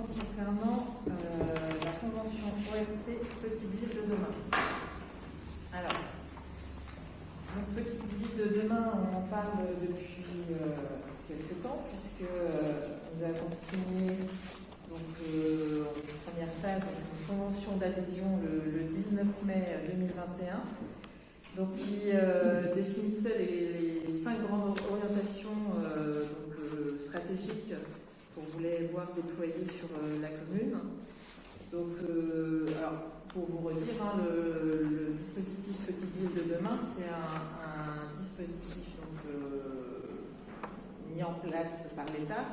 concernant la convention ORT Petite Ville de demain. Alors, donc Petite Ville de demain, on en parle depuis quelques temps, puisque nous avons signé en première phase une convention d'adhésion le 19 mai 2021, donc qui définissait les 5 grandes orientations stratégiques qu'on voulait voir déployées sur la commune. Donc, alors, pour vous redire, le dispositif Petite Ville de demain, c'est un dispositif mis en place par l'État,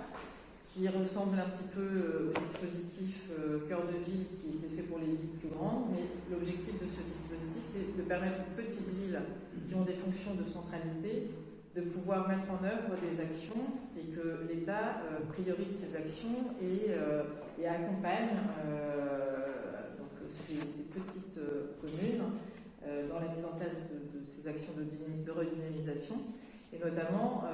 qui ressemble un petit peu au dispositif Cœur de Ville qui était fait pour les villes plus grandes, mais l'objectif de ce dispositif, c'est de permettre aux petites villes qui ont des fonctions de centralité de pouvoir mettre en œuvre des actions et que l'État priorise ces actions et accompagne ces petites communes dans la mise en place de ces actions de redynamisation, et notamment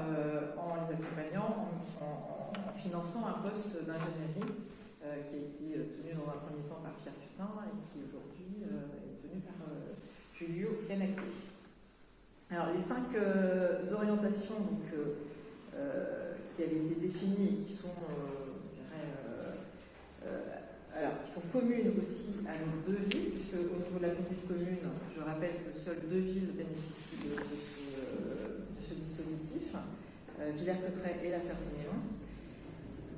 en les accompagnant en finançant un poste d'ingénierie qui a été tenu dans un premier temps par Pierre Tutin et qui aujourd'hui est tenu par Julio Canacchi. Alors les 5 orientations qui avaient été définies et qui sont, qui sont communes aussi à nos 2 villes, puisque au niveau de la communauté de communes, je rappelle que seules 2 villes bénéficient de ce dispositif, Villers-Cotterêts et La Ferté-Milon.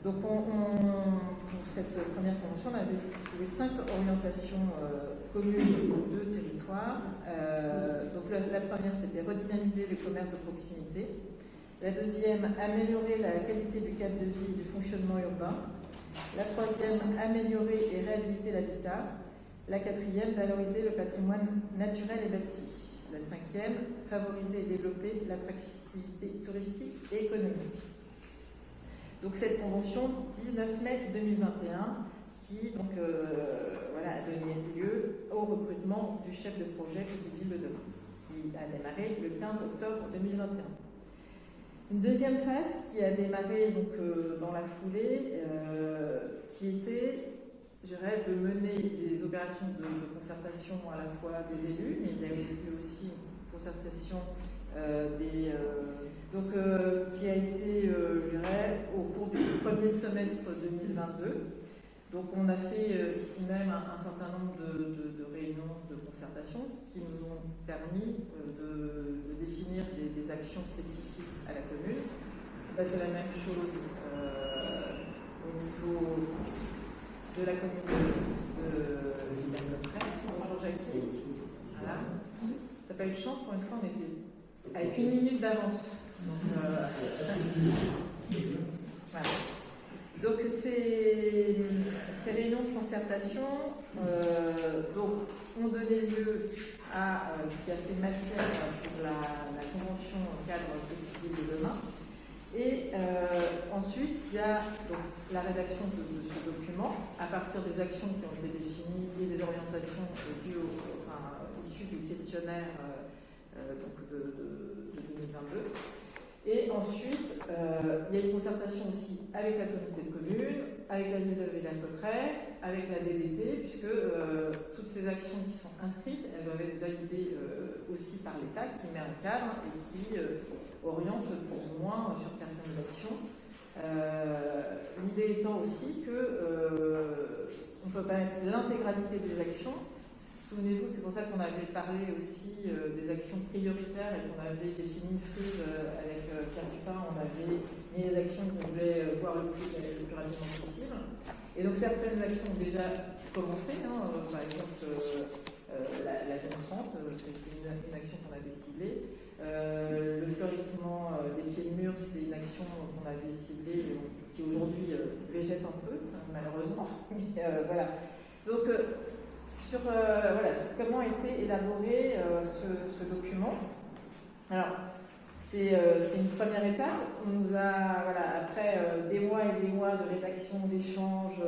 Donc pour cette première convention, on avait les 5 orientations communes aux 2 territoires. Donc la première, c'était redynamiser le commerce de proximité. La deuxième, améliorer la qualité du cadre de vie et du fonctionnement urbain. La troisième, améliorer et réhabiliter l'habitat. La quatrième, valoriser le patrimoine naturel et bâti. La cinquième, favoriser et développer l'attractivité touristique et économique. Donc cette convention, 19 mai 2021, qui a donné lieu au recrutement du chef de projet Petite Ville de demain, qui a démarré le 15 octobre 2021. Une deuxième phase qui a démarré dans la foulée, qui était, je dirais, de mener des opérations de concertation à la fois des élus, mais il y a eu aussi une concertation qui a été, je dirais, au cours du premier semestre 2022. Donc on a fait ici même un certain nombre de réunions de concertation qui nous ont permis de définir des actions spécifiques à la commune. C'est passé la même chose au niveau de la commune de Villers-Cotterêts. Bonjour Jackie. Voilà. T'as pas eu de chance, pour une fois on était avec 1 minute d'avance. Voilà. Donc ces réunions de concertation ont donné lieu à ce qui a fait matière pour la convention cadre Petite Ville de demain. Et ensuite, il y a la rédaction de ce document à partir des actions qui ont été définies et des orientations issues du questionnaire de 2022. Et ensuite, il y a une concertation aussi avec la communauté de communes, avec la ville de Villers-Cotterêts, avec la DDT, puisque toutes ces actions qui sont inscrites, elles doivent être validées aussi par l'État qui met un cadre et qui oriente plus ou moins sur certaines actions. L'idée étant aussi qu'on ne peut pas mettre l'intégralité des actions. Souvenez-vous, c'est pour ça qu'on avait parlé aussi des actions prioritaires et qu'on avait défini une frise avec Pierre Tutin. On avait mis les actions qu'on voulait voir le plus rapidement possible. Et donc certaines actions ont déjà commencé. Par exemple, la zone 30, c'était une action qu'on avait ciblée. Le fleurissement des pieds de mur, c'était une action qu'on avait ciblée qui aujourd'hui végète un peu, malheureusement. Mais voilà. Donc, comment a été élaboré ce document. Alors, c'est une première étape. On nous a, après des mois et des mois de rédaction, d'échanges,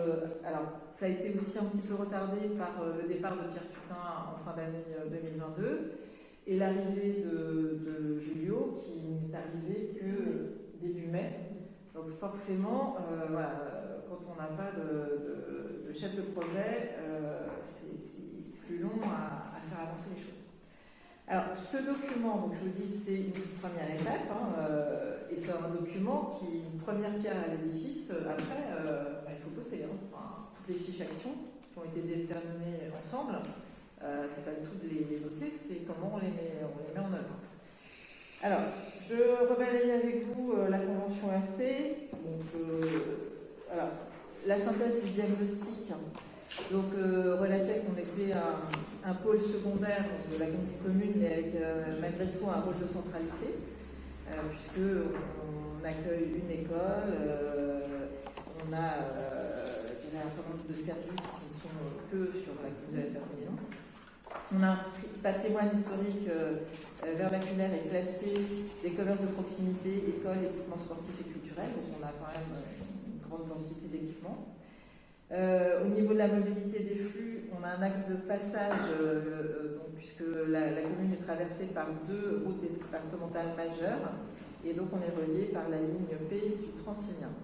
alors ça a été aussi un petit peu retardé par le départ de Pierre Tutin en fin d'année 2022 et l'arrivée de Julio qui n'est arrivé que début mai. Donc forcément, quand on n'a pas de chef de projet, c'est plus long à faire avancer les choses. Alors, ce document, donc je vous dis, c'est une première étape, et c'est un document qui est une première pierre à l'édifice. Après, il faut bosser. Toutes les fiches actions qui ont été déterminées ensemble, c'est pas du tout de les noter, c'est comment on les met en œuvre. Alors, je rebalaye avec vous la convention RT. Donc, alors, la synthèse du diagnostic. Donc, relatait qu'on était un pôle secondaire de la commune, mais avec malgré tout un rôle de centralité, puisqu'on accueille une école, on a un certain nombre de services qui ne sont que sur la commune de la Ferté-Milon. On a un patrimoine historique vernaculaire et classé des commerces de proximité, écoles, équipements sportifs et culturels, donc on a quand même une grande densité d'équipements. Au niveau de la mobilité des flux, on a un axe de passage, puisque la commune est traversée par 2 routes départementales majeures, et donc on est relié par la ligne P du Transilien.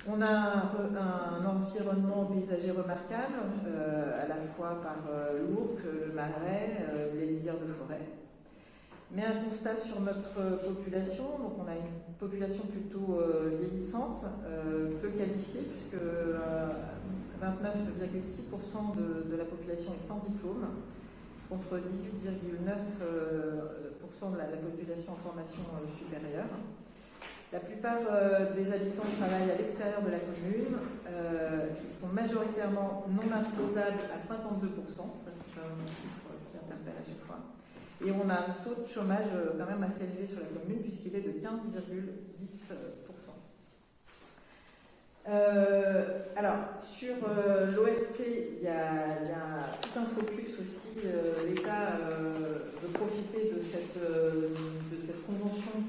On a un environnement paysager remarquable, à la fois par l'Ourcq, le Marais, les lisières de forêt. Mais un constat sur notre population, donc on a une population plutôt vieillissante, peu qualifiée, puisque 29,6% de la population est sans diplôme, contre 18,9% de la population en formation supérieure. La plupart des habitants travaillent à l'extérieur de la commune. Ils sont majoritairement non imposables à 52%. Ça, c'est un chiffre qui interpelle à chaque fois. Et on a un taux de chômage quand même assez élevé sur la commune, puisqu'il est de 15,10%. Alors, sur l'ORT, il y a tout un focus aussi. L'État veut profiter de cette convention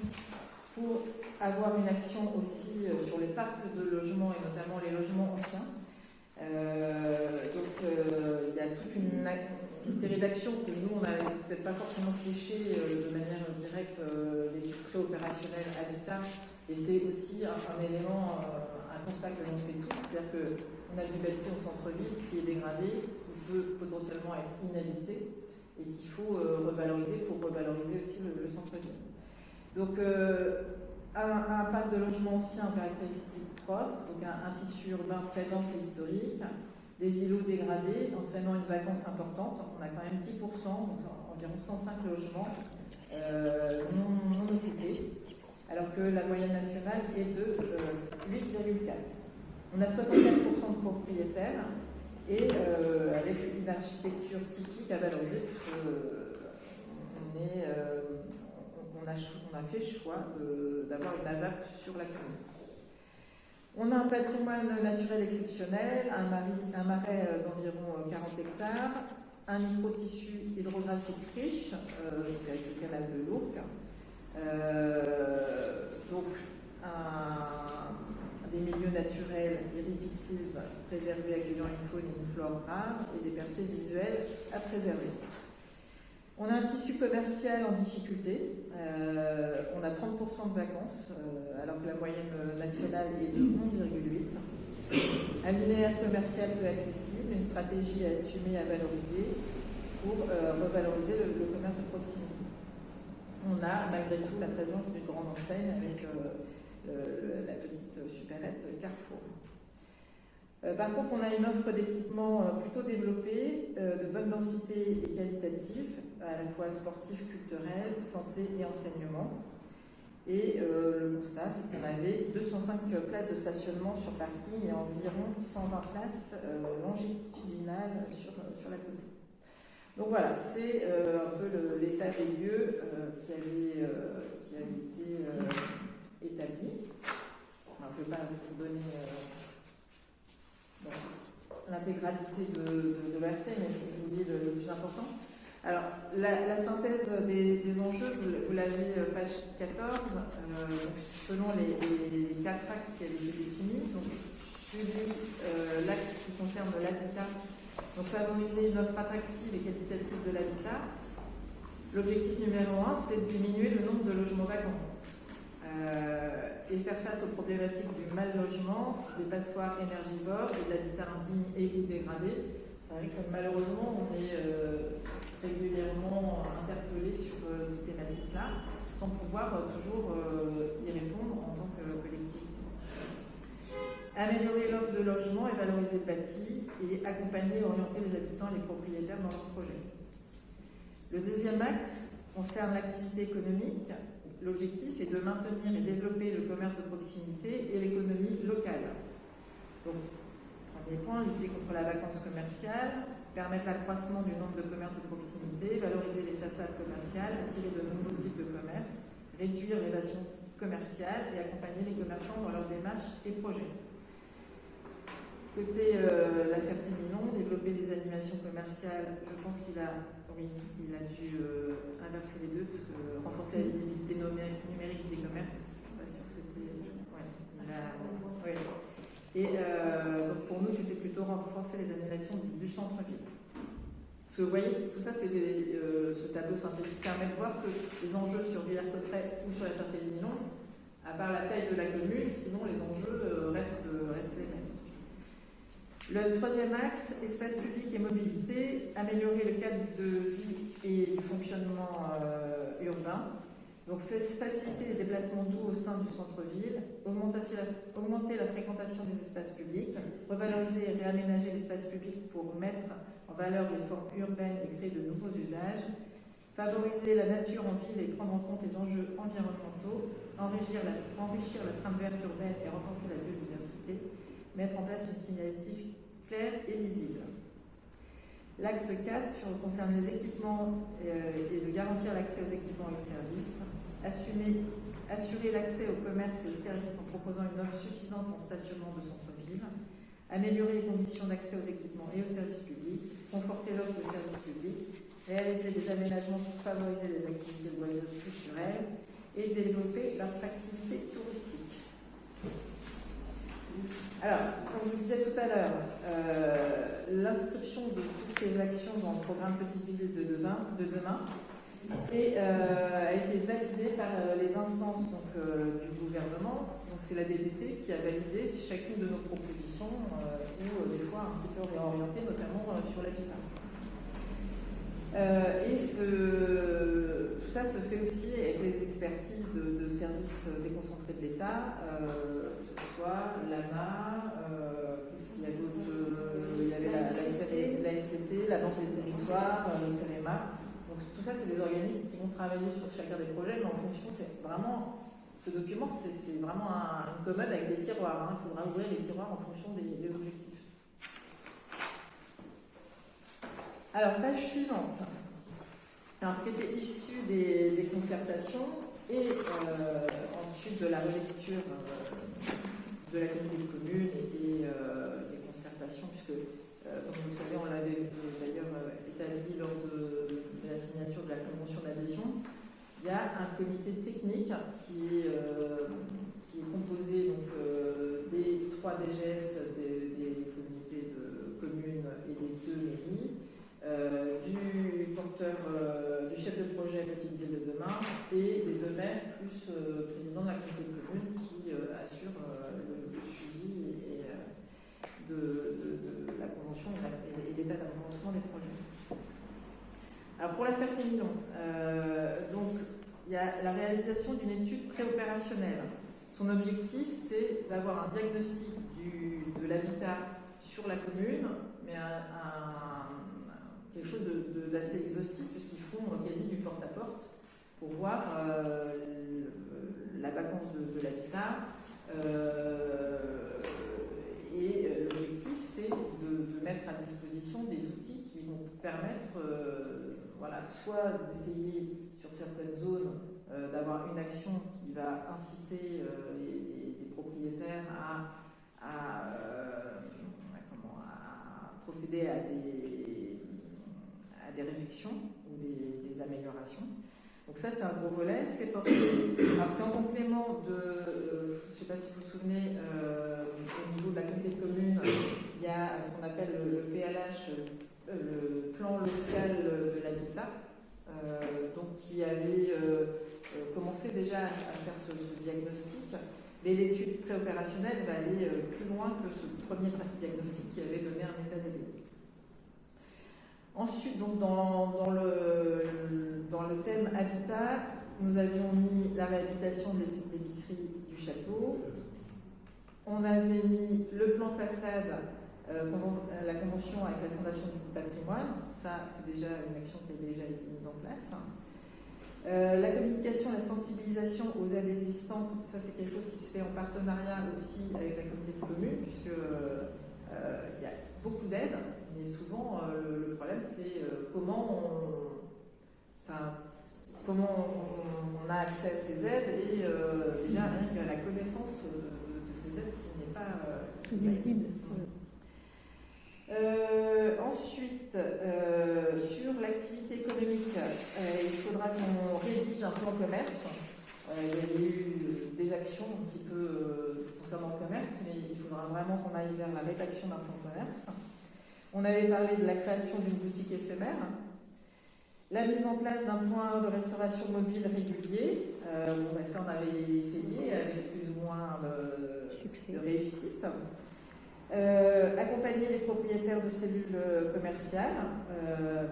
pour avoir une action aussi sur les parcs de logements et notamment les logements anciens. Donc il y a toute une série d'actions que nous, on n'a peut-être pas forcément fléchées de manière directe, l'étude pré-opérationnelle Habitat, et c'est aussi un élément, un constat que l'on fait tous, c'est-à-dire qu'on a du bâti au centre-ville qui est dégradé, qui peut potentiellement être inhabité, et qu'il faut revaloriser pour revaloriser aussi le centre-ville. Donc, un parc de logements anciens en caractéristiques propres, donc un tissu urbain très dense et historique, des îlots dégradés entraînant une vacance importante. On a quand même 10%, donc environ 105 logements non occupés, alors que la moyenne nationale est de 8,4. On a 64% de propriétaires et avec une architecture typique à valoriser, puisqu'on a fait le choix d'avoir une AVAP sur la commune. On a un patrimoine naturel exceptionnel, un marais d'environ 40 hectares, un micro-tissu hydrographique riche, avec le canal de l'Ourcq, donc des milieux naturels irrépressibles préservés accueillant une faune et une flore rares et des percées visuelles à préserver. On a un tissu commercial en difficulté, on a 30% de vacances, alors que la moyenne nationale est de 11,8. Un linéaire commercial peu accessible, une stratégie à assumer, à valoriser pour revaloriser le commerce de proximité. On a malgré tout la présence d'une grande enseigne avec la petite supérette Carrefour. Par contre, on a une offre d'équipements plutôt développée, de bonne densité et qualitative, à la fois sportif, culturel, santé et enseignement. Et le constat, c'est qu'on avait 205 places de stationnement sur parking et environ 120 places longitudinales sur la commune. Donc voilà, c'est un peu l'état des lieux qui avait été établi. Alors, je ne vais pas vous donner l'intégralité de l'ORT, mais je vous dis le plus important. Alors, la synthèse des enjeux, vous l'avez page 14, selon les 4 axes qui avaient été définis. Donc, l'axe qui concerne l'habitat, donc favoriser une offre attractive et qualitative de l'habitat. L'objectif numéro 1, c'est de diminuer le nombre de logements vacants. et faire face aux problématiques du mal-logement, des passoires énergivores et de l'habitat indigne et ou dégradé. C'est vrai que malheureusement, on est régulièrement interpellé sur ces thématiques-là, sans pouvoir toujours y répondre en tant que collectivité. Améliorer l'offre de logement et valoriser le bâti, et accompagner et orienter les habitants et les propriétaires dans leurs projets. Le deuxième axe concerne l'activité économique. L'objectif est de maintenir et développer le commerce de proximité et l'économie locale. Donc, premier point, lutter contre la vacance commerciale, permettre l'accroissement du nombre de commerces de proximité, valoriser les façades commerciales, attirer de nouveaux types de commerces, réduire l'évasion commerciale et accompagner les commerçants dans leurs démarches et projets. Côté la Ferté-Milon, développer des animations commerciales, je pense qu'il a dû inverser les deux, parce que renforcer la visibilité numérique des commerces, je ne suis pas sûre que c'était... Ouais. Et donc pour nous, c'était plutôt renforcer les animations du centre-ville. Parce que vous voyez, tout ça, ce tableau synthétique permet de voir que les enjeux sur Villers-Cotterêts ou sur la Ferté-Milon, à part la taille de la commune, sinon les enjeux restent les mêmes. Le troisième axe, espace public et mobilité, améliorer le cadre de vie et du fonctionnement urbain. Donc faciliter les déplacements doux au sein du centre-ville, augmenter la fréquentation des espaces publics, revaloriser et réaménager l'espace public pour mettre en valeur les formes urbaines et créer de nouveaux usages, favoriser la nature en ville et prendre en compte les enjeux environnementaux, enrichir la trame verte urbaine et renforcer la biodiversité, mettre en place une signalétique claire et lisible. L'axe 4 concerne les équipements et de garantir l'accès aux équipements et aux services, assurer l'accès au commerce et aux services en proposant une offre suffisante en stationnement de centre-ville, améliorer les conditions d'accès aux équipements et aux services publics, conforter l'offre de services publics, réaliser des aménagements pour favoriser les activités de loisirs culturels et développer l'attractivité touristique. Alors, comme je vous disais tout à l'heure, l'inscription de toutes ces actions dans le programme Petite Ville de demain a été validée par les instances du gouvernement. Donc c'est la DDT qui a validé chacune de nos propositions ou des fois un petit peu réorientées, notamment sur l'habitat. Tout ça se fait aussi avec les expertises de services déconcentrés de l'État, que ce soit l'AMA, il y a d'autres, il y avait la NCT, la Banque des Territoires, le CEREMA. Donc tout ça, c'est des organismes qui vont travailler sur chacun des projets, mais en fonction, c'est vraiment, ce document, c'est vraiment une commode avec des tiroirs. Il faudra ouvrir les tiroirs en fonction des objectifs. Alors, page suivante. Alors, ce qui était issu des concertations et ensuite de la relecture de la communauté de communes et des concertations, puisque, comme vous le savez, on l'avait d'ailleurs établi lors de la signature de la convention d'adhésion. Il y a un comité technique qui est composé donc, des 3 DGS des communautés de communes et des 2 mairies. Du porteur, du chef de projet Petite Ville de demain et des 2 maires plus président de la communauté de communes qui assure le suivi de la convention et l'état d'avancement des projets. Alors pour la Ferté-Milon, donc il y a la réalisation d'une étude préopérationnelle. Son objectif, c'est d'avoir un diagnostic de l'habitat sur la commune, mais quelque chose d'assez exhaustif, puisqu'ils font quasi du porte-à-porte pour voir la vacance de l'habitat. Et l'objectif, c'est de mettre à disposition des outils qui vont permettre soit d'essayer sur certaines zones d'avoir une action qui va inciter les propriétaires à procéder à des réflexions ou des améliorations. Donc ça, c'est un gros volet. C'est porté. Alors c'est en complément de, je ne sais pas si vous vous souvenez, au niveau de la communauté de communes, il y a ce qu'on appelle le PLH, le plan local de l'habitat, donc qui avait commencé déjà à faire ce diagnostic Mais l'étude préopérationnelle va aller plus loin que ce premier diagnostic qui avait donné un état des lieux. Ensuite, donc, dans le thème habitat, nous avions mis la réhabilitation des sites d'épicerie du château. On avait mis le plan façade, la convention avec la Fondation du patrimoine. Ça, c'est déjà une action qui a déjà été mise en place. La communication, la sensibilisation aux aides existantes, ça c'est quelque chose qui se fait en partenariat aussi avec la communauté de communes, puisque il y a beaucoup d'aides, mais souvent le problème c'est comment on a accès à ces aides et déjà rien que la connaissance de ces aides qui n'est pas visible. Ensuite, sur l'activité économique, il faudra qu'on rédige un plan commerce. Il y a eu des actions un petit peu concernant le commerce, mais il faudra vraiment qu'on aille vers la rédaction d'un plan commerce. On avait parlé de la création d'une boutique éphémère, la mise en place d'un point de restauration mobile régulier. Ça, on avait essayé avec plus ou moins de réussite. Accompagner les propriétaires de cellules commerciales.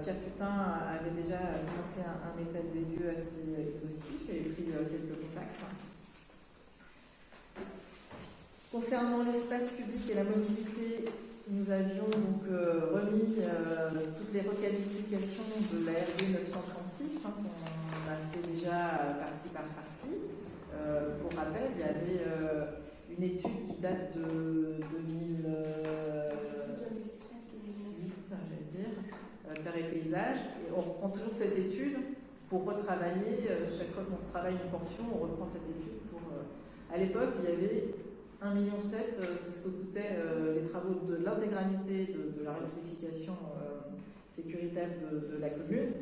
Pierre Putin avait déjà commencé un état des lieux assez exhaustif et pris quelques contacts. Concernant l'espace public et la mobilité, nous avions donc remis toutes les requalifications de la RD 936 qu'on a fait déjà partie par partie. Pour rappel, il y avait une étude qui date de 2008, j'allais dire, Terre et paysage. Et on reprend toujours cette étude pour retravailler. Chaque fois qu'on travaille une portion, on reprend cette étude pour. À l'époque, il y avait 1,7 million, c'est ce que coûtaient les travaux de l'intégralité de la réunification sécuritaire de la commune.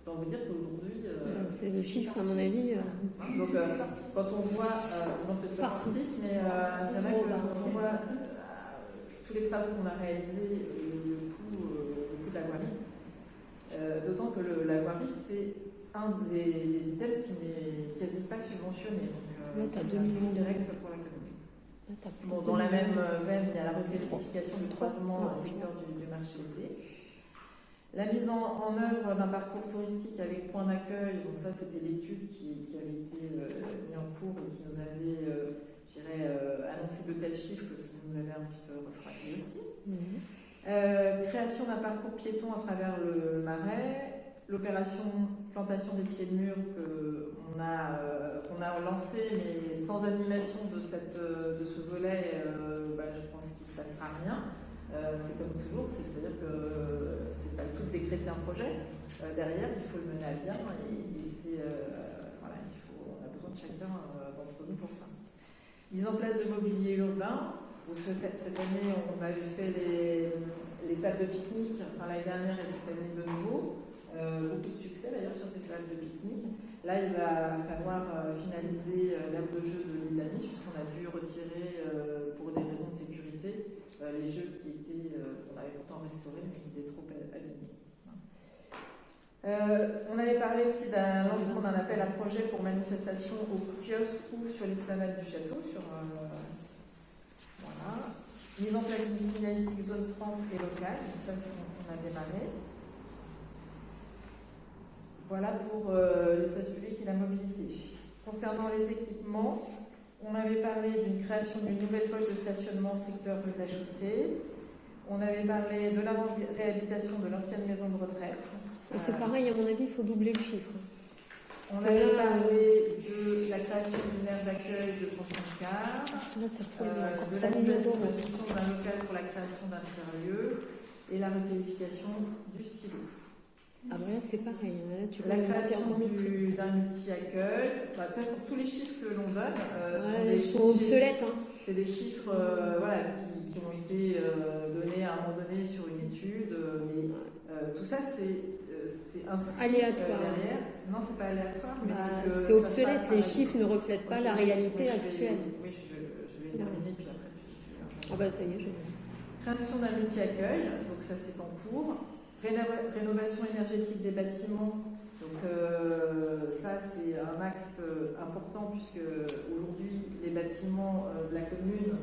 Autant vous dire qu'aujourd'hui. C'est le chiffre, à mon avis. Donc, quand on voit, non peut-être pas 6, mais c'est vrai que quand on voit tous les travaux qu'on a réalisés, le coût de la voirie, d'autant que la voirie, c'est un des items qui n'est quasi pas subventionné. Donc, c'est 2 millions direct pour la commune. Bon, dans la même veine, il y a la requalification du croisement secteur du marché l'été. La mise en œuvre d'un parcours touristique avec point d'accueil, donc ça c'était l'étude qui avait été mise en cours et qui nous avait, annoncé de tels chiffres que ça nous avait un petit peu refroidi aussi. Création d'un parcours piéton à travers le Marais, l'opération plantation des pieds de mur qu'on a lancée mais sans animation de ce volet, je pense qu'il ne se passera rien. C'est comme toujours, c'est-à-dire que c'est pas tout décréter un projet. Derrière, il faut le mener à bien et c'est on a besoin de chacun d'entre nous pour ça. Mise en place de mobilier urbain. Donc, cette année, on avait fait les tables de pique-nique, l'année dernière et cette année de nouveau. Beaucoup de succès d'ailleurs sur ces tables de pique-nique. Là, il va falloir finaliser l'aire de jeu de l'île Lamy, puisqu'on a dû retirer, pour des raisons de sécurité, les jeux qu'on avait pourtant restaurés, mais qui étaient trop abîmés. On avait parlé aussi d'un lancement d'un appel à projet pour manifestation au kiosque ou sur l'esplanade du château. Voilà. Mise en place d'une signalétique zone 30 et locale, donc ça, c'est on a démarré. Voilà pour l'espace public et la mobilité. Concernant les équipements, on avait parlé d'une création d'une nouvelle poche de stationnement au secteur rue de la Chaussée. On avait parlé de la réhabilitation de l'ancienne maison de retraite. Et c'est pareil, à mon avis, il faut doubler le chiffre. On avait parlé de la création d'une aire d'accueil de 30 quarts, de la mise à disposition d'un local pour la création d'un tiers-lieu et la requalification du silo. Ah ben là, c'est pareil. Là, la création d'un multi-accueil. De toute façon, tous les chiffres que l'on donne sont obsolètes. C'est des chiffres qui ont été donnés à un moment donné sur une étude, mais tout ça, c'est aléatoire. Derrière. Non, c'est pas aléatoire, mais c'est obsolète. Les chiffres ne reflètent pas la réalité actuelle. Oui, je vais terminer, puis après. Ah ben ça y est, Création d'un multi-accueil, donc ça c'est en cours. Rénovation énergétique des bâtiments, donc ça, c'est un axe important puisque aujourd'hui, les bâtiments de la commune,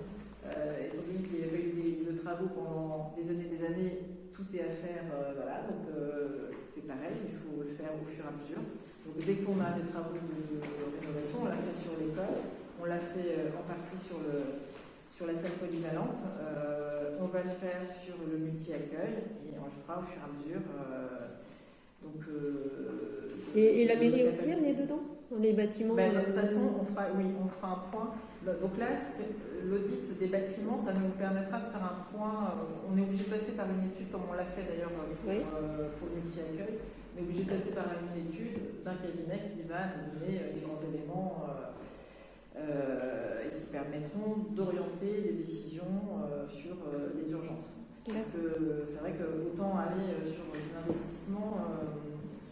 étant donné qu'il y avait eu de travaux pendant des années, tout est à faire. Voilà, donc c'est pareil, il faut le faire au fur et à mesure. Donc dès qu'on a des travaux de rénovation, on l'a fait sur l'école, on l'a fait en partie sur la salle polyvalente, on va le faire sur le multi-accueil et on le fera au fur et à mesure. Et la mairie aussi, elle est dedans dans les bâtiments? De toute façon, on fera un point. Donc là, l'audit des bâtiments, ça nous permettra de faire un point. On est obligé de passer par une étude, comme on l'a fait d'ailleurs pour le multi-accueil. On est obligé de passer par une étude d'un cabinet qui va nous donner les grands éléments et qui permettront d'orienter les décisions sur les urgences. Parce que c'est vrai que autant aller sur l'investissement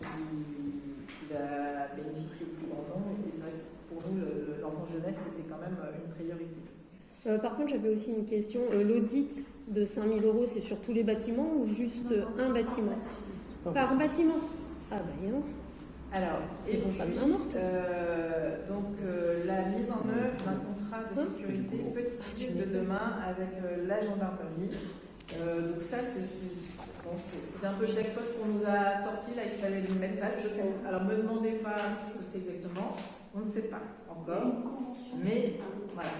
qui va bénéficier de plus grand nombre, et c'est vrai que pour nous, l'enfance jeunesse, c'était quand même une priorité. Par contre, j'avais aussi une question. L'audit de 5 000 €, c'est sur tous les bâtiments ou juste un bâtiment? Par bâtiment? Ah ben non. Alors, et donc, la mise en œuvre d'un contrat de sécurité petite ville de demain avec la gendarmerie. Donc ça, c'est un peu le jackpot qu'on nous a sorti, là, il fallait nous mettre ça. Alors, ne me demandez pas ce que c'est exactement, on ne sait pas encore, mais voilà.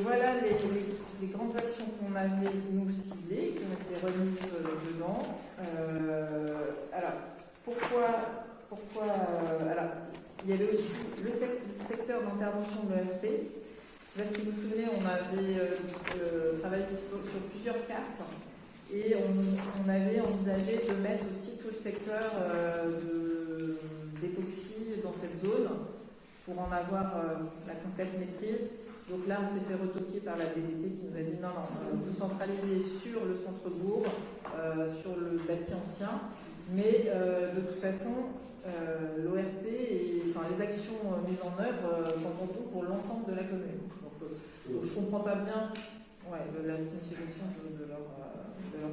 Voilà les grandes actions qu'on avait nous ciblées, qui ont été remises dedans. Alors, pourquoi alors, il y avait aussi le secteur d'intervention de l'ERT. Là, si vous vous souvenez, on avait travaillé sur plusieurs cartes et on avait envisagé de mettre aussi tout le secteur d'époxy dans cette zone pour en avoir la complète maîtrise. Donc là, on s'est fait retoquer par la DDT qui nous a dit non, vous centralisez sur le centre-bourg, sur le bâti ancien, mais de toute façon, l'ORT et les actions mises en œuvre sont pour l'ensemble de la commune. Donc je ne comprends pas bien la signification de leur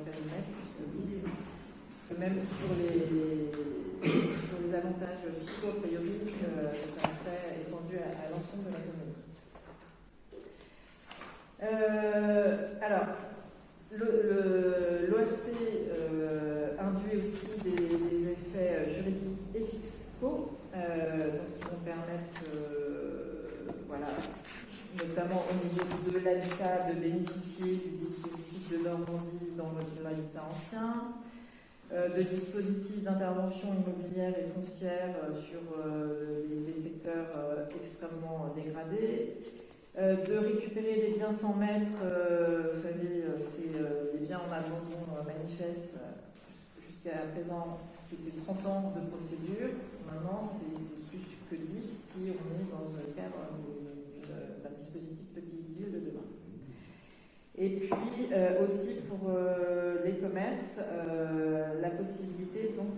périmètre, puisque même sur les avantages fiscaux, a priori, ça serait étendu à l'ensemble de la commune. Alors, l'ORT induit aussi des effets juridiques et fiscaux qui vont permettre, notamment au niveau de l'habitat, de bénéficier du dispositif de Normandie dans l'habitat ancien, de dispositifs d'intervention immobilière et foncière sur des secteurs extrêmement dégradés, de récupérer des biens sans maître, vous savez, c'est des biens en abandon manifeste. Jusqu'à présent, c'était 30 ans de procédure. Maintenant, c'est plus que 10 si on est dans le cadre d'un dispositif petite ville de demain. Et puis aussi pour les commerces, la possibilité donc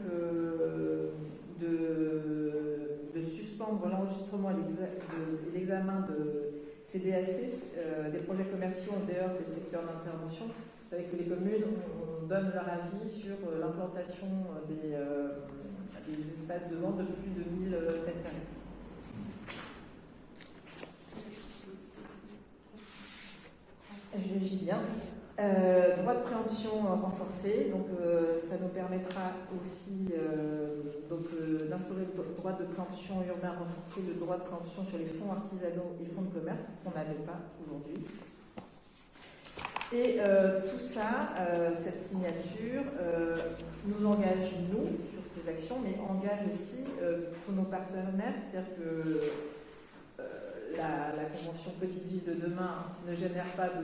de suspendre l'enregistrement et l'examen de CDAC, des projets commerciaux en dehors des secteurs d'intervention. Vous savez que les communes donnent leur avis sur l'implantation des espaces de vente de plus de 1000 mètres carrés. J'y viens. Droit de préemption renforcé, donc ça nous permettra aussi d'instaurer le droit de préemption urbain renforcé, le droit de préemption sur les fonds artisanaux et fonds de commerce qu'on n'avait pas aujourd'hui. Et tout ça, cette signature, nous engage, nous, sur ces actions, mais engage aussi tous nos partenaires, c'est-à-dire que la convention Petite Ville de demain ne génère pas de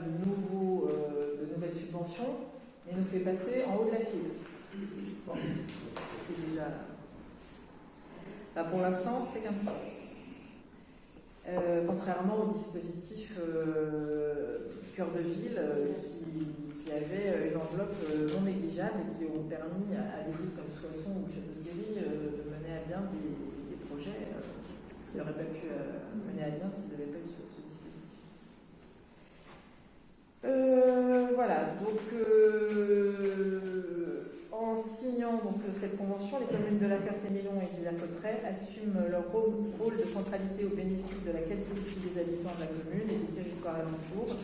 nouvelles subventions, mais nous fait passer en haut de la pile. Bon, c'était déjà... Là, pour l'instant, c'est comme ça. Contrairement au dispositif Cœur de Ville qui avait une enveloppe non négligeable et qui ont permis à des villes comme Soissons ou Château-Thierry de mener à bien des projets qui n'auraient pas pu mener à bien s'ils n'avaient pas eu ce dispositif. Voilà, donc cette convention, les communes de La Ferté-Milon et Villers-Cotterêts assument leur rôle de centralité au bénéfice de la qualité de vie des habitants de la commune et des territoires alentours,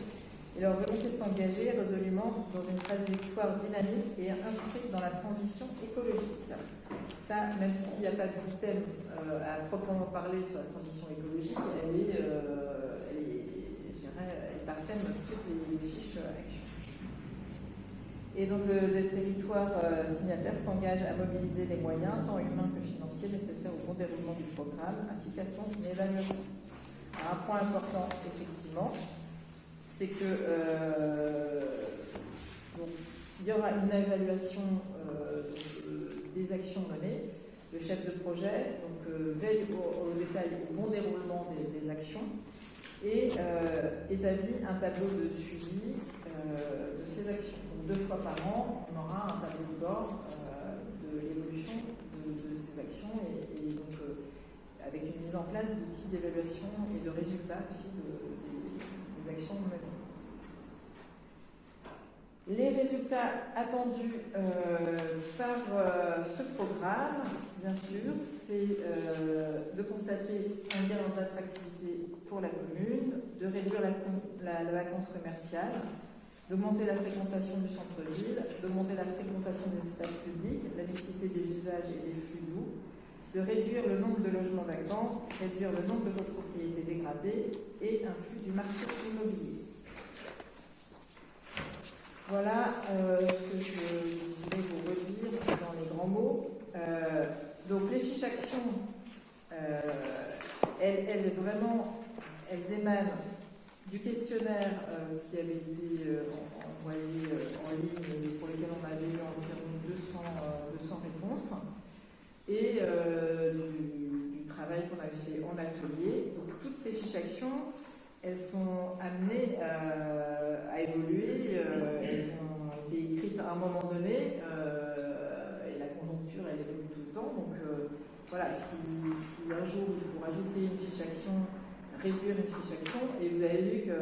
et leur volonté de s'engager résolument dans une trajectoire dynamique et inscrite dans la transition écologique. Ça, même s'il n'y a pas d'item à proprement parler sur la transition écologique, elle parsème toutes les fiches actions. Et donc le territoire signataire s'engage à mobiliser les moyens, tant humains que financiers, nécessaires au bon déroulement du programme, ainsi qu'à son évaluation. Alors, un point important, effectivement, c'est que donc, il y aura une évaluation des actions menées. Le chef de projet veille au détail au bon déroulement des actions et établit un tableau de suivi de ces actions. Donc, 2 fois par an, on aura un tableau de bord de l'évolution de ces actions et donc avec une mise en place d'outils d'évaluation et de résultats aussi des actions menées. Les résultats attendus par ce programme, bien sûr, c'est de constater un gain d'attractivité pour la commune, de réduire la vacance commerciale, d'augmenter la fréquentation du centre-ville, d'augmenter la fréquentation des espaces publics, la mixité des usages et des flux d'eau, de réduire le nombre de logements vacants, réduire le nombre de copropriétés dégradées et un flux du marché immobilier. Voilà ce que je voulais vous redire dans les grands mots. Donc les fiches actions, elles émanent du questionnaire qui avait été envoyé en ligne et pour lequel on avait eu environ 200 réponses et du travail qu'on avait fait en atelier. Donc toutes ces fiches actions, elles sont amenées à évoluer, elles ont été écrites à un moment donné et la conjoncture elle évolue tout le temps. Donc voilà, si un jour il faut rajouter une fiche action, réduire une fiche action, et vous avez vu que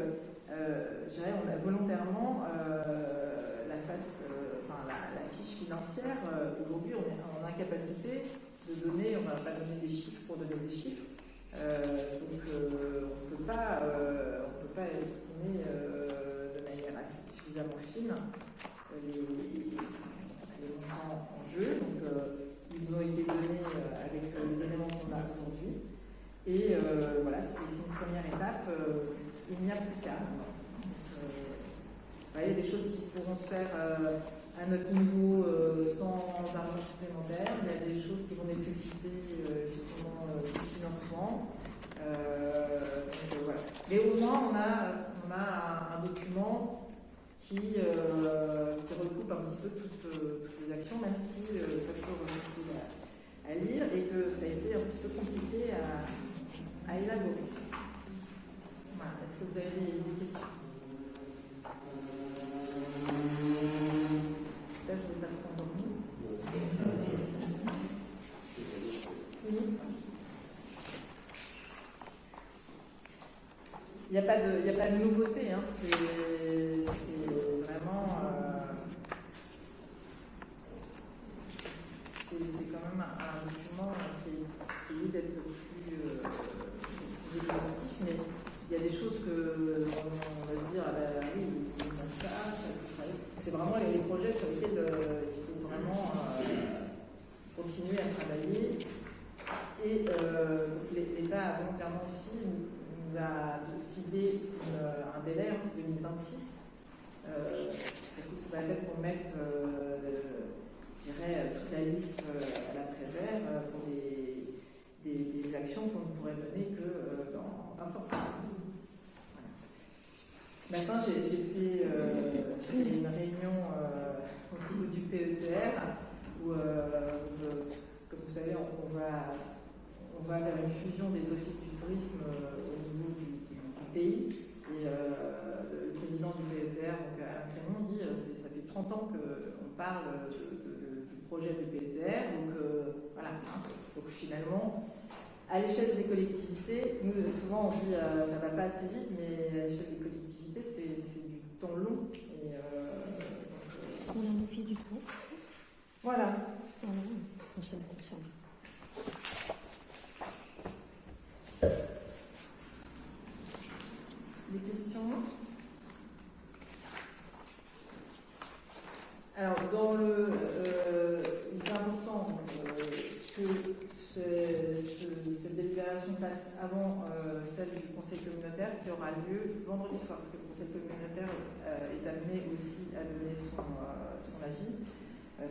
on a volontairement la fiche financière. Aujourd'hui on est en incapacité de donner, on ne va pas donner des chiffres pour donner des chiffres. Donc on ne peut pas estimer de manière suffisamment fine les montants en jeu. Donc ils nous ont été donnés avec les éléments qu'on a aujourd'hui. Et voilà, c'est une première étape. Il n'y a plus qu'à. Il y a des choses qui pourront se faire à notre niveau sans argent supplémentaire. Il y a des choses qui vont nécessiter effectivement du financement. Donc, voilà. Mais au moins, on a un document qui recoupe un petit peu toutes les actions, même si c'est pas toujours facile à lire et que ça a été un petit peu compliqué à élaborer. Voilà. Est-ce que vous avez des questions? J'espère que je ne vais pas trop endormir. Fini. Il n'y a pas de nouveauté, hein. C'est vraiment... c'est quand même un document qui essaye d'être plus exhaustif, mais il y a des choses on va se dire, oui, il manque ça. C'est vraiment les projets sur lesquels il faut vraiment continuer à travailler. Et l'État a volontairement aussi nous a ciblé un délai en 2026. Ça va être qu'on mette toute la liste à l'après-vert pour des actions qu'on ne pourrait mener que dans 20 ans. Voilà. Ce matin, j'ai une réunion au niveau du PETR où, comme vous savez, on va vers une fusion des offices du tourisme au niveau du pays. Et le président du PETR, donc Alain Crémont, dit ça fait 30 ans qu'on parle du projet du PETR. Donc voilà. Donc finalement, à l'échelle des collectivités, nous souvent on dit ça ne va pas assez vite, mais à l'échelle des collectivités, c'est du temps long. Et, on a un office du tourisme. Voilà. Ça me concerne. Des questions? Alors, il est important que cette délibération passe avant celle du conseil communautaire qui aura lieu vendredi soir, parce que le conseil communautaire est amené aussi à donner son avis,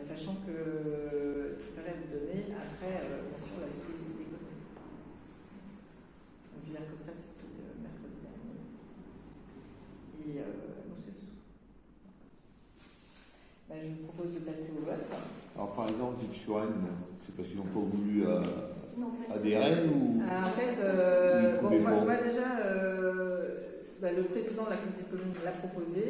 sachant que il faudrait vous donner après, bien sûr, la vie des communes. Villers-Cotterêts, c'était mercredi dernier. Et non, c'est ce soir. Je vous propose de passer au vote. Alors, par exemple, Victuren, c'est parce qu'ils n'ont pas voulu adhérer ou... En fait, moi déjà, le président de la communauté de communes l'a proposé.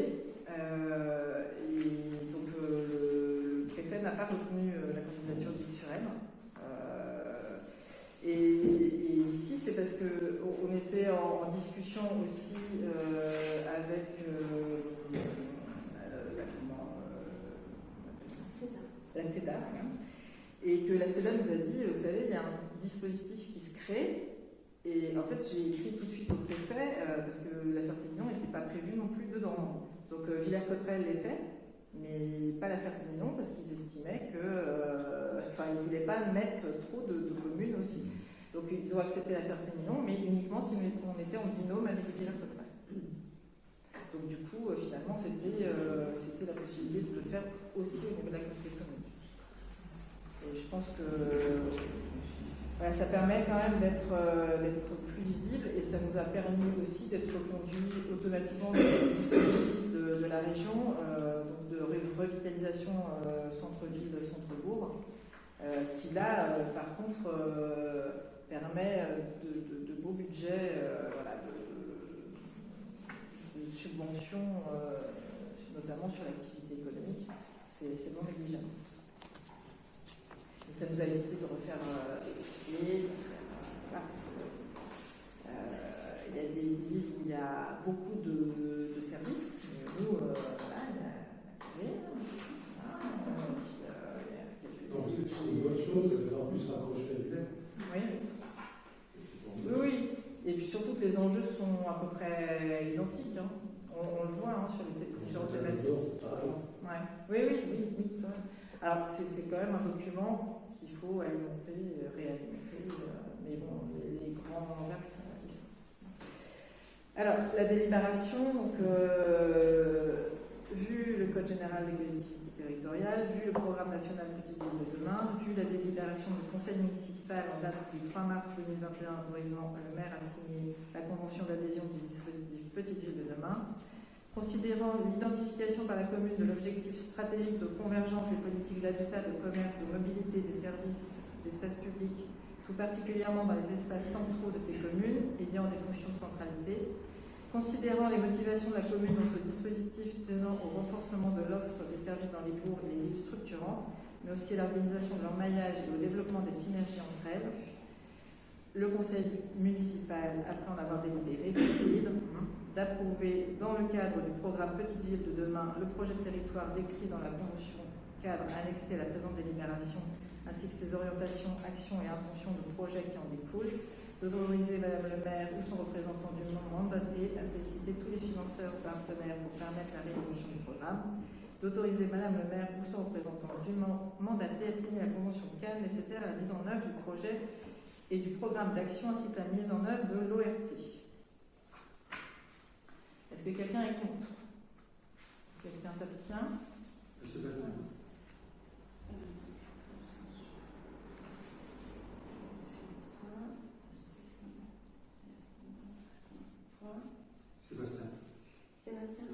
Et donc, le préfet n'a pas retenu la candidature de Victuren. Et ici, c'est parce qu'on était en discussion aussi avec la CEDA, et que la CEDA nous a dit, vous savez, il y a un dispositif qui se crée, et en fait j'ai écrit tout de suite au préfet, parce que la Ferté-Mignon n'était pas prévue non plus dedans. Donc Villers-Cotterêts l'était, mais pas la Ferté-Mignon, parce qu'ils estimaient que, ils ne voulaient pas mettre trop de communes aussi. Donc ils ont accepté la Ferté-Mignon, mais uniquement si on était en binôme avec Villers-Cotterêts. Donc du coup, finalement, c'était la possibilité de le faire aussi au niveau de la communauté de communes. Et je pense que ça permet quand même d'être plus visible, et ça nous a permis aussi d'être conduit automatiquement dans le dispositif de la région, donc de revitalisation centre-ville, centre-bourg, qui là, par contre, permet de beaux budgets, de subventions, notamment sur l'activité économique. C'est non négligeable. Et ça nous a évité de refaire des dossiers. Il y a des villes où il y a beaucoup de services. Mais nous, il y a quelques donc c'est une bonne chose, c'est en plus rapprocher avec elle. Oui. Et puis surtout que les enjeux sont à peu près identiques. Hein. On le voit sur les différentes thématiques. Oui. Alors c'est quand même un document qu'il faut alimenter, réalimenter, mais bon, les grands axes, ils sont. Alors, la délibération, donc, vu le Code général des collectivités territoriales, vu le programme national Petite Ville de demain, vu la délibération du conseil municipal en date du 3 mars 2021 autorisant le maire à signer la convention d'adhésion du dispositif Petite Ville de demain, considérant l'identification par la commune de l'objectif stratégique de convergence des politiques d'habitat, de commerce, de mobilité, des services, d'espace public, tout particulièrement dans les espaces centraux de ces communes ayant des fonctions de centralité, considérant les motivations de la commune dans ce dispositif tenant au renforcement de l'offre des services dans les bourgs et les villes structurantes, mais aussi à l'organisation de leur maillage et au développement des synergies entre elles, le conseil municipal, après en avoir délibéré, décide d'approuver dans le cadre du programme Petite Ville de demain le projet de territoire décrit dans la convention cadre annexée à la présente délibération, ainsi que ses orientations, actions et intentions de projet qui en découlent, d'autoriser Madame le maire ou son représentant dûment mandaté à solliciter tous les financeurs partenaires pour permettre la réalisation du programme, d'autoriser Madame le maire ou son représentant dûment mandaté à signer la convention cadre nécessaire à la mise en œuvre du projet et du programme d'action ainsi que la mise en œuvre de l'ORT. Est-ce que quelqu'un est contre? Quelqu'un s'abstient? Sébastien. Sébastien.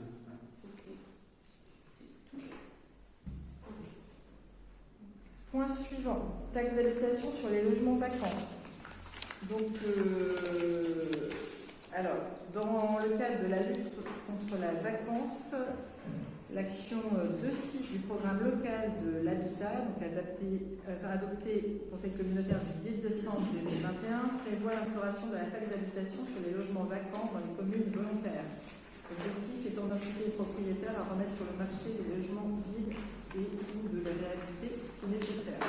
Point suivant, taxe d'habitation sur les logements vacants. Donc, alors, dans le cadre de la lutte contre la vacance, l'action 2.6 du programme local de l'habitat, donc adopté au Conseil communautaire du 10 décembre 2021, prévoit l'instauration de la taxe d'habitation sur les logements vacants dans les communes volontaires. L'objectif étant d'inciter les propriétaires à remettre sur le marché des logements vides et ou de les réhabiliter si nécessaire.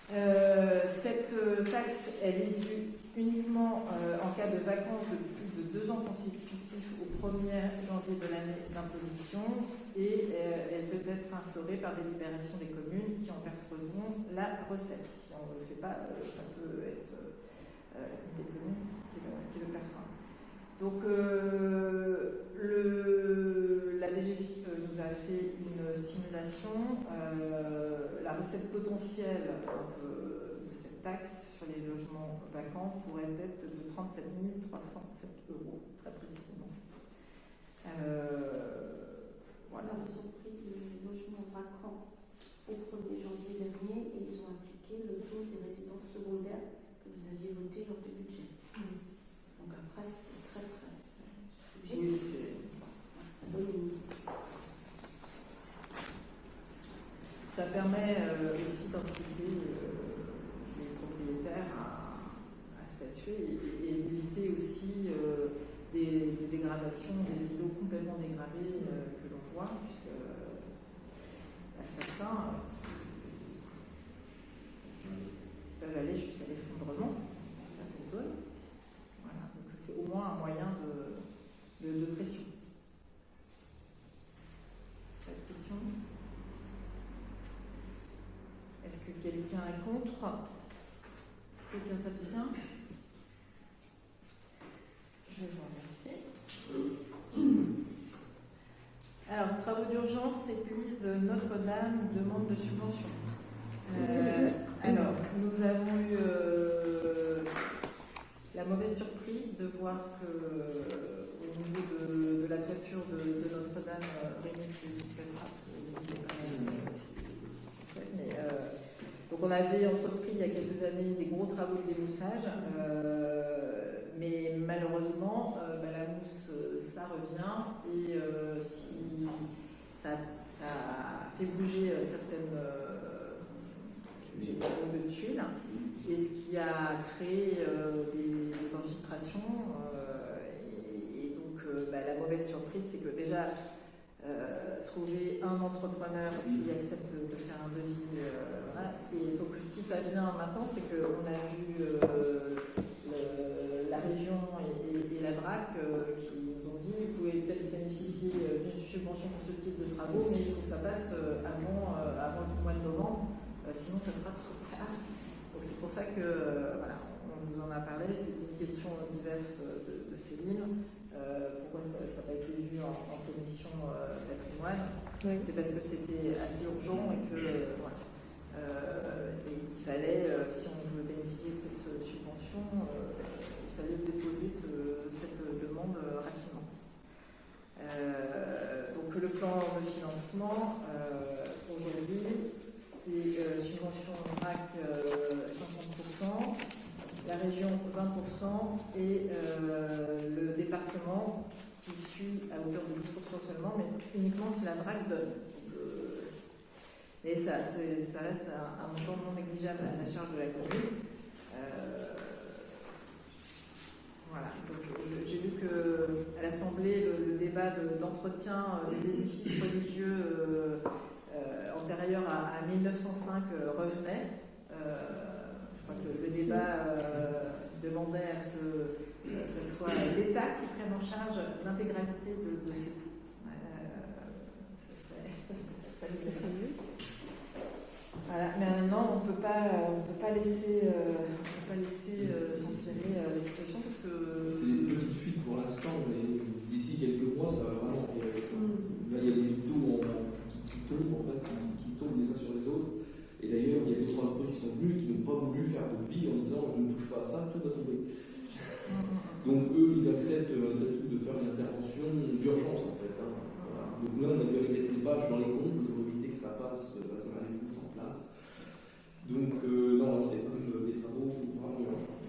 Cette taxe, elle est due uniquement en cas de vacances de plus de 2 ans consécutifs au 1er janvier de l'année d'imposition et elle peut être instaurée par délibération des communes qui en percevront la recette. Si on ne le fait pas, ça peut être la communauté de communes qui le perçoit. Donc la DGFiP nous a fait une simulation. La recette potentielle de cette taxe sur les logements vacants pourrait être de 37 307 €, très précisément. Voilà. Ils ont pris les logements vacants au 1er janvier dernier et ils ont appliqué le taux des résidences secondaires que vous aviez voté lors du budget. Donc après, c'est très sujet. Oui, ça donne une... Ça permet aussi d'inciter les propriétaires à statuer et d'éviter aussi des dégradations, des îlots complètement dégradés que l'on voit, puisque certains peuvent aller jusqu'à l'effondrement dans certaines zones. Voilà, donc c'est au moins un moyen de pression. Cette question ? Est-ce que quelqu'un est contre? Quelqu'un s'abstient? Je vous remercie. Alors, travaux d'urgence, église Notre-Dame, demande de subvention. Alors, nous avons eu la mauvaise surprise de voir que au niveau de la toiture de Notre-Dame, Rémi, donc on avait entrepris il y a quelques années des gros travaux de démoussage, mais malheureusement la mousse ça revient et si ça fait bouger certaines de tuiles, et ce qui a créé des infiltrations et donc la mauvaise surprise c'est que déjà trouver un entrepreneur qui accepte de faire un devis. Voilà. Et donc, si ça vient maintenant, c'est qu'on a vu la région et la DRAC qui nous ont dit vous pouvez peut-être bénéficier d'une subvention pour ce type de travaux, mais il faut que ça passe avant le mois de novembre, sinon ça sera trop tard. Donc, c'est pour ça que voilà, on vous en a parlé. C'était une question diverse de Céline. Pourquoi ça n'a pas été vu en commission patrimoine? Oui. C'est parce que c'était assez urgent et que voilà, et qu'il fallait, si on veut bénéficier de cette subvention, il fallait déposer cette demande rapidement. Donc le plan de financement aujourd'hui, c'est subvention RAC 50%. La région 20% et le département qui suit à hauteur de 10% seulement, mais uniquement si la DRAC donne. Et ça reste un montant non négligeable à la charge de la commune. Voilà. Donc j'ai vu qu'à l'Assemblée, le débat d'entretien des édifices religieux antérieurs à 1905 revenait. Je crois que le débat demandait à ce que ce soit l'État qui prenne en charge l'intégralité de ces coûts. Ça serait mieux. Voilà. Mais maintenant, on ne peut pas laisser s'empirer la situation parce que... C'est une petite fuite pour l'instant, mais d'ici quelques mois, ça va vraiment empirer. Là, il y a des taux qui tombent, en fait, qui tombent les uns sur les autres. Et d'ailleurs, il y a des entreprises qui sont venues et qui n'ont pas voulu faire de devis en disant je ne touche pas à ça, tout va tomber. Donc eux, ils acceptent de faire une intervention d'urgence en fait. Hein. Voilà. Donc là, on a dû aller des bâches dans les combles pour éviter que ça passe à travers les foutes en place. Donc non, c'est quand même des travaux vraiment urgents.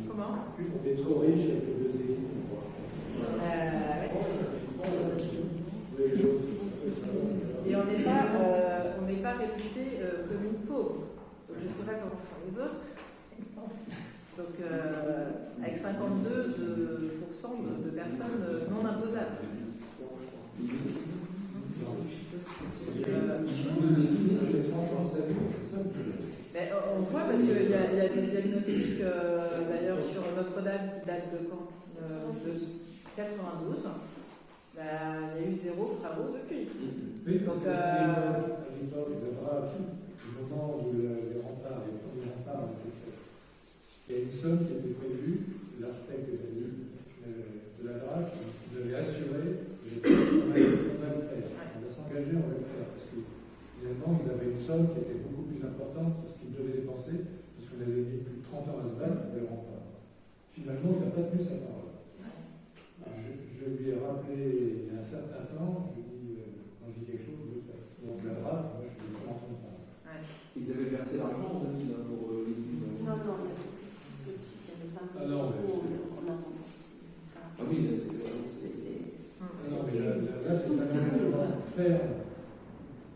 Comment? On est trop riche avec les deux équipes. Et on n'est pas réputé comme une pauvre. Donc je ne sais pas comment font les autres. Donc avec 52% de personnes non imposables. Mais on voit parce qu'il y a des diagnostics d'ailleurs sur Notre-Dame qui datent de quand de 92. Il y a eu 0 travaux depuis. Oui, donc, à l'époque de Braque, au moment où les remparts, les premiers remparts ont été faits, il y a une somme qui était prévue, l'architecte de la Braque devait assurer on va le faire. On va s'engager, on va le faire. Parce que finalement, ils avaient une somme qui était beaucoup plus importante que ce qu'ils devaient dépenser, parce qu'on avait mis plus de 30 ans à se battre pour les remparts. Finalement, il n'a pas tenu sa parole. Je lui ai rappelé il y a un certain temps, je lui ai dit, quand je dis quelque chose, je le fais. Donc la Braque, moi, je ne peux pas entendre parler. Ils avaient versé l'argent en 2000 pour l'église. Non, il y avait plus petit, il y avait 20 Ah non, mais on a remboursé. Ah oui, c'était. non, mais là, c'est un engagement ferme.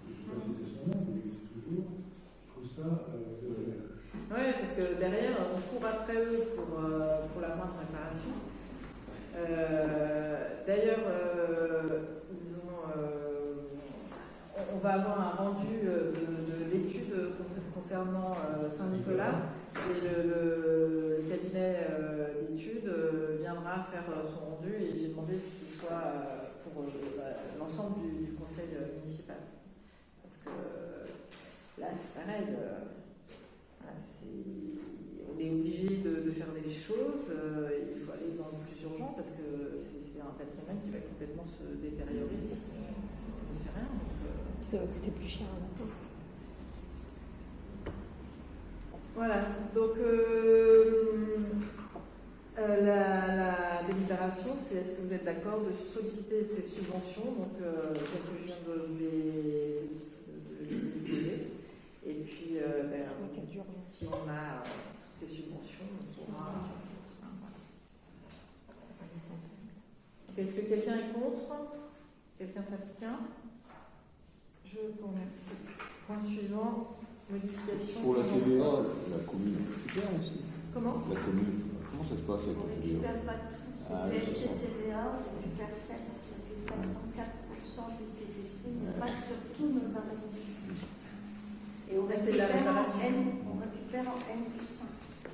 Je ne sais pas si c'était son nom, il existe toujours. Je trouve ça de l'honneur. Oui, parce que derrière, on court après eux pour la moindre réparation. D'ailleurs, on va avoir un rendu de l'étude concernant Saint-Nicolas et le cabinet d'études viendra faire son rendu et j'ai demandé ce qu'il soit pour l'ensemble du conseil municipal. Parce que là, c'est pareil. On est obligé de faire des choses, il faut aller dans le plus urgent parce que c'est un patrimoine qui va complètement se détériorer si on ne fait rien. Donc, ça va coûter plus cher à la fin. voilà, donc la délibération, c'est est-ce que vous êtes d'accord de solliciter ces subventions, donc que je viens de les exposer. Et puis, si on a ces subventions, on pourra. Est-ce que quelqu'un est contre? Quelqu'un s'abstient? Je vous remercie. Point suivant, modification. Pour la TVA, la commune récupère aussi. Comment? La commune, comment ça se passe avec On la ne TVA? récupère pas tout. C'est du FCTVA, on n'est qu'à 16,4% du TTC, mais pas sur tous nos investissements. Et on c'est de la réparation. On récupère en N+5.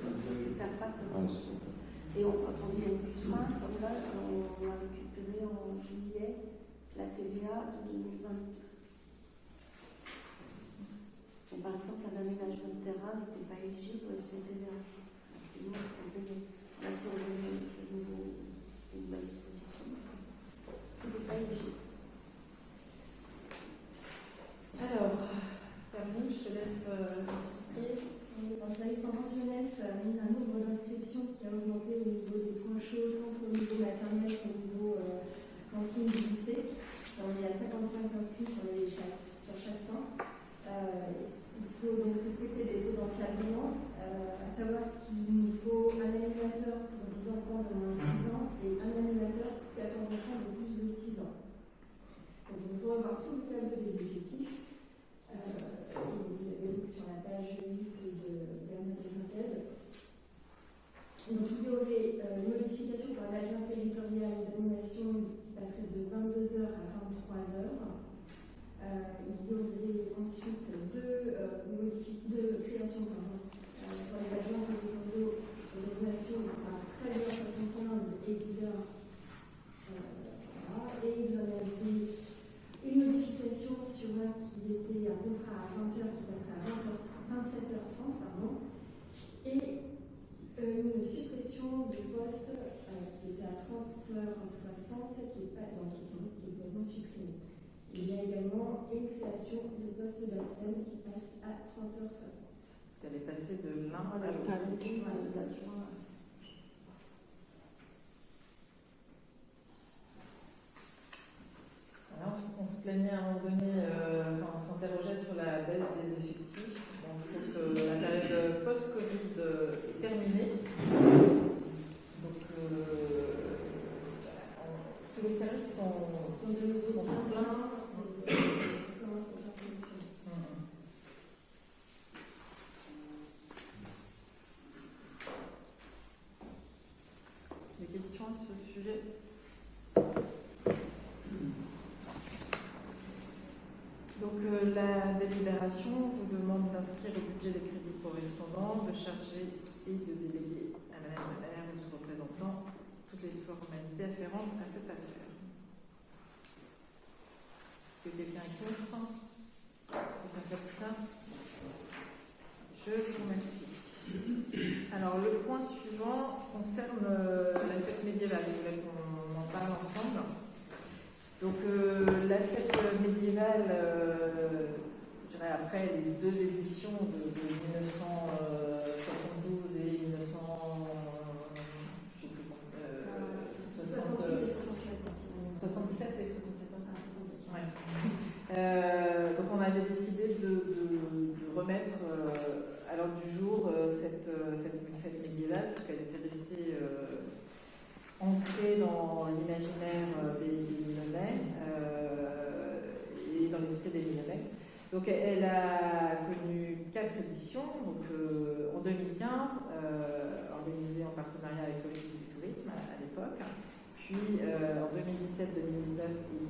On ne récupère pas que et quand on dit N+5, comme là, on a récupéré en juillet la TVA de 2022. Donc, par exemple, un aménagement de terrain n'était pas éligible au FCTVA. Nous, on payait. Là, c'est une nouvelle disposition. Tout n'est pas éligible. Alors, Perrine, je te laisse expliquer. Le service en jeunesse a mis un nombre d'inscriptions qui a augmenté au niveau des points chauds, tant au niveau maternel qu'au niveau cantine du lycée. On est à 55 inscrits sur chaque fin. Il faut donc respecter les taux d'encadrement, à savoir qu'il nous faut un animateur pour 10 enfants de moins de 6 ans et un animateur pour 14 enfants de plus de 6 ans. Donc il faut avoir tout le tableau des effectifs. Vous l'avez vu sur la page 8 de Bernard de Synthèse. Donc il y aurait une modification pour l'adjoint territorial des animations qui passerait de 22h à 23h. Il y aurait ensuite deux créations pour les adjoints territoriaux d'animation à 13h75 et 10h. Et il y en avait une modification sur un qui était un contrat à 20h qui passerait à 27h30, et une suppression du poste qui était à 30h60 qui est complètement supprimé. Il y a également une création de poste d'ADSEN qui passe à 30h60. Parce qu'elle est passée de l'un à l'autre. On se plaignait à un moment donné, on s'interrogeait sur la baisse des effectifs. Bon, je pense que la période post-Covid est terminée. Donc, tous les services sont de nouveau dans le plein. Des questions à ce sujet? budget des crédits correspondants, de charger et de déléguer à Madame la maire ou son représentant toutes les formalités afférentes à cette affaire. Est-ce que quelqu'un est contre? Quelqu'un s'abstient? Je vous remercie. Alors, le point suivant concerne la fête médiévale. Je voulais qu'on en parle ensemble. Donc, la fête médiévale, je dirais après les deux éditions de 1972 et 1967 et 74. Ouais. Donc, on avait décidé de remettre à l'ordre du jour cette fête médiévale, puisqu'elle était restée ancrée dans l'imaginaire des Milanais et dans l'esprit des Milanais. Donc elle a connu 4 éditions, donc en 2015, organisée en partenariat avec l'Office du tourisme à l'époque, puis en 2017, 2019 et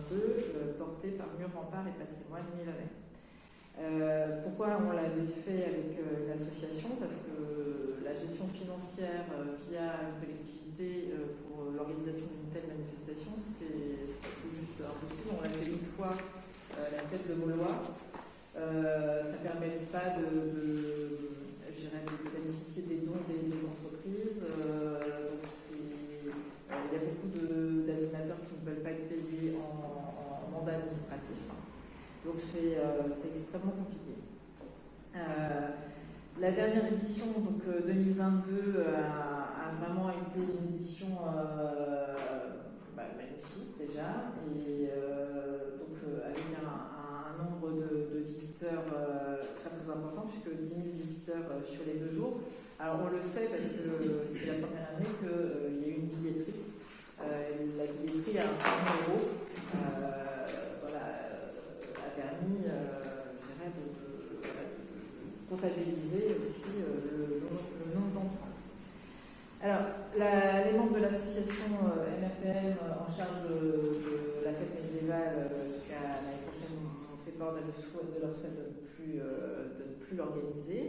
2022, portée par Murs, Remparts et Patrimoine Milanais. Pourquoi on l'avait fait avec l'association? Parce que la gestion financière via une collectivité pour l'organisation d'une telle manifestation, c'est juste impossible. On l'a fait une fois la fête de Gaulois. Ça ne permet pas de bénéficier des dons des entreprises. Il y a beaucoup d'animateurs qui ne veulent pas être payés en mandat administratif. Donc c'est extrêmement compliqué. La dernière édition, donc 2022, a vraiment été une édition magnifique déjà, et donc avec un nombre de visiteurs très très important, puisque 10 000 visiteurs sur les 2 jours. Alors on le sait parce que c'est la première année qu'il y a eu une billetterie. La billetterie à 1 €. A permis, je dirais, de comptabiliser aussi le nombre d'entrants. Alors, les membres de l'association MFM en charge de la fête médiévale jusqu'à l'année prochaine ont fait part de leur souhait de ne plus l'organiser.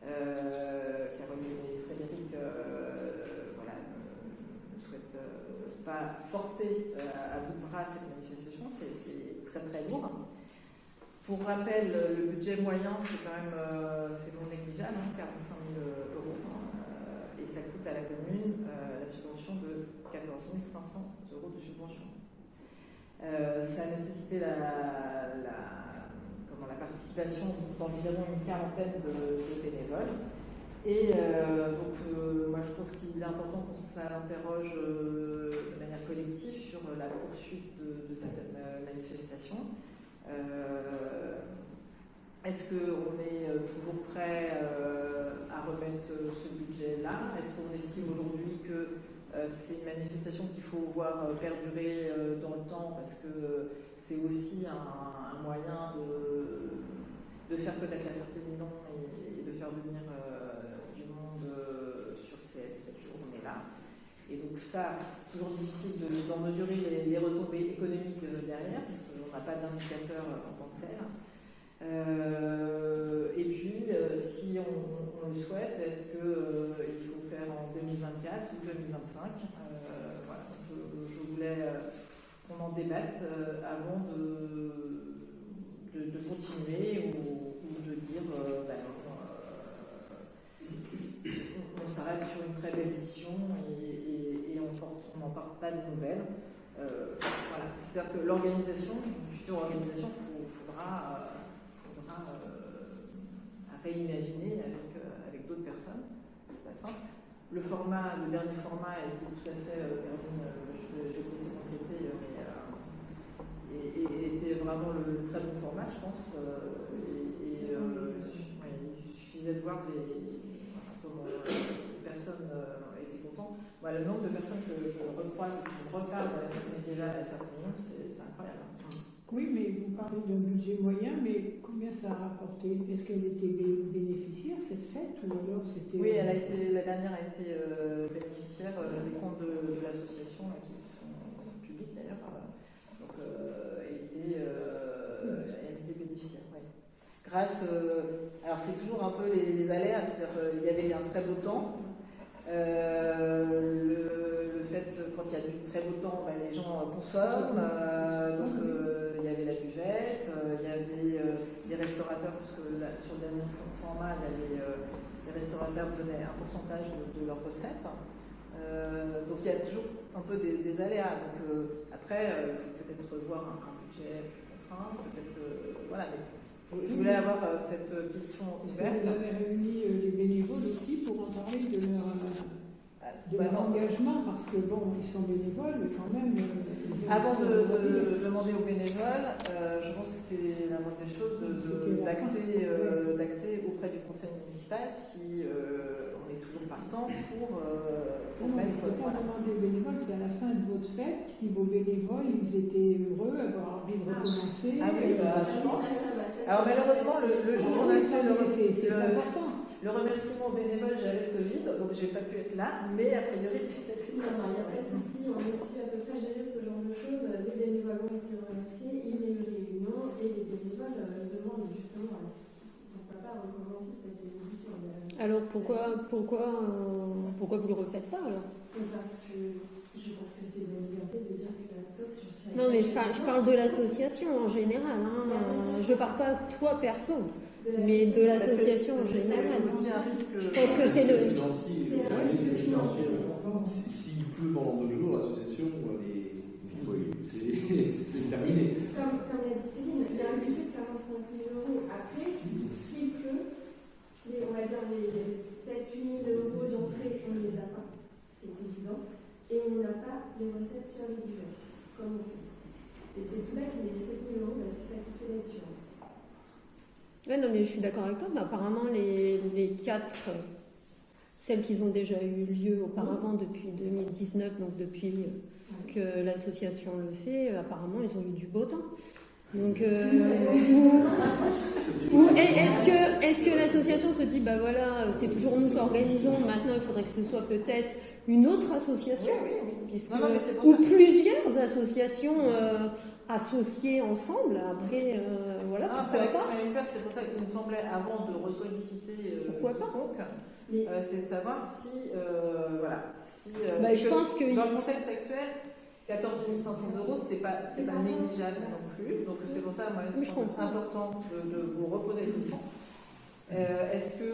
Caroline et Frédéric ne souhaitent pas porter à bout de bras cette manifestation, c'est très très lourd. Pour rappel, le budget moyen, c'est quand même non négligeable, 45 000 €, et ça coûte à la commune la subvention de 14 500 € de subvention. Ça a nécessité la participation d'environ une quarantaine de bénévoles. Et donc, moi je pense qu'il est important qu'on s'interroge de manière collective sur la poursuite de cette manifestation. Est-ce qu'on est toujours prêt à remettre ce budget-là? Est-ce qu'on estime aujourd'hui que c'est une manifestation qu'il faut voir perdurer dans le temps, parce que c'est aussi un moyen de faire connaître la Ferté-Milon et de faire venir du monde sur ces 7 journées-là. Et donc ça, c'est toujours difficile d'en mesurer les retombées économiques derrière, parce qu'on n'a pas d'indicateur en tant que tel. Et puis, si on le souhaite, est-ce qu'il faut faire en 2024 ou 2025? Voilà, je voulais qu'on en débatte avant de continuer ou de dire on s'arrête sur une très belle édition et on n'en porte pas de nouvelles. Voilà. C'est-à-dire que l'organisation, une future organisation, faudra réimaginer avec d'autres personnes. C'est pas simple. Le dernier format a été tout à fait, je vais laisser compléter, mais était vraiment le très bon format, je pense. Il suffisait de voir comment les personnes étaient contentes. Voilà, le nombre de personnes que je recroise et qui me reparlent de la fête médiévale à la Ferté-Milon, c'est incroyable. Oui, mais vous parlez d'un budget moyen, mais combien ça a rapporté? Est-ce qu'elle était bénéficiaire, cette fête, ou alors c'était... Oui, la dernière a été bénéficiaire des comptes de l'association, qui sont publics d'ailleurs. Donc, elle était bénéficiaire, oui. grâce. Alors c'est toujours un peu les aléas, c'est-à-dire qu'il y avait un très beau temps. Le fait, quand il y a du très beau temps, ben, les gens consomment. Donc il y avait la buvette, il y avait les restaurateurs, parce que sur le dernier format, il y avait, les restaurateurs donnaient un pourcentage de leurs recettes. Donc il y a toujours un peu des aléas. Donc après, il faut peut-être revoir un budget plus contraint, peut-être voilà. Mais je voulais avoir cette question ouverte. Vous avez réuni les bénévoles aussi pour en parler de leur engagement, parce que bon, ils sont bénévoles, mais quand même. Avant de demander aux bénévoles, je pense que c'est la moindre des choses d'acter auprès du conseil municipal si on est toujours partant pour mettre. C'est pas demander aux bénévoles, c'est à la fin de votre fête, si vos bénévoles ils étaient heureux, avoir envie de recommencer. Ah oui, je pense. Alors malheureusement, le jour où on a fait le remerciement aux bénévoles, j'avais le Covid, donc j'ai pas pu être là, mais a priori, peut-être. Non, il n'y a pas de souci, on a su à peu près gérer ce genre de choses. Les bénévoles ont été remerciés, il y a eu une réunion et les bénévoles demandent justement pourquoi pas recommencer cette émission. Alors pourquoi vous le refaites pas alors? Parce que je pense que c'est une liberté de dire que la stock sur ce. Non, mais je parle de l'association en général. Je parle pas de toi perso. Mais de l'association en général. Je pense que c'est le financier. S'il pleut pendant 2 jours, l'association, c'est terminé. Comme l'a dit Céline, il y a un budget de 45 000 €. Après, s'il pleut, on va dire les 7 000 € d'entrée, on ne les a pas. C'est évident. Et on n'a pas les recettes sur les buvettes, comme on fait. Et c'est tout bête, mais 7 000 €, c'est ça qui fait la différence. Ouais, non, mais je suis d'accord avec toi. Mais apparemment, les 4, celles qui ont déjà eu lieu auparavant depuis 2019, donc depuis que l'association le fait, apparemment, ils ont eu du beau temps. Donc, est-ce que l'association se dit, bah voilà, c'est toujours nous qui organisons, maintenant il faudrait que ce soit peut-être une autre association, puisque, ou plusieurs associations associées ensemble, après, voilà, pourquoi pas. C'est pour ça qu'il me semblait, avant de ressolliciter quiconque, c'est de savoir si, je pense que dans le contexte actuel, 14 500 €, c'est pas négligeable non plus. Donc c'est pour ça, moi, il me important de vous reposer la question. Est-ce que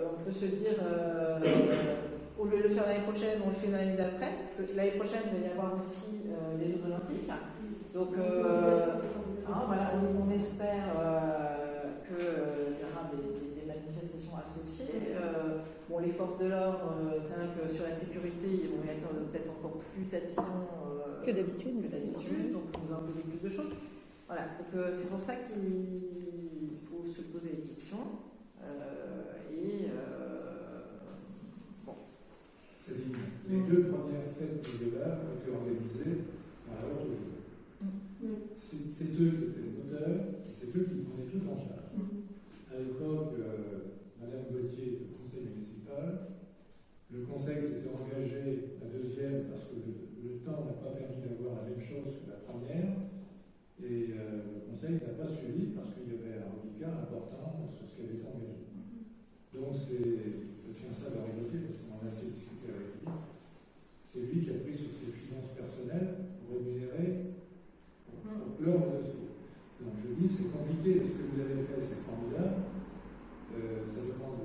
on peut se dire, au lieu de le faire l'année prochaine, on le fait l'année d'après? Parce que l'année prochaine, il va y avoir aussi les Jeux Olympiques. Donc on espère qu'il y aura des manifestations associées. Les forces de l'ordre, c'est vrai que sur la sécurité, ils vont être peut-être encore plus tatillons que d'habitude, donc on nous a imposé plus de choses. Voilà, donc c'est pour ça qu'il faut se poser des questions. Céline, les 2 premières fêtes du Védar ont été organisées à la haute jeu. C'est eux qui étaient moteurs, c'est eux qui prenaient tout en charge. À l'époque, Madame Gauthier était au conseil municipal. Le conseil s'était engagé la deuxième parce que le temps n'a pas permis d'avoir la même chose que la première. Et le conseil n'a pas suivi parce qu'il y avait un handicap important sur ce qui avait été engagé. Donc je tiens ça à Gauthier parce qu'on en a assez discuté avec lui. C'est lui qui a pris sur ses finances personnelles pour rémunérer leur dossier. Donc je dis c'est compliqué, mais ce que vous avez fait c'est formidable. Ça demande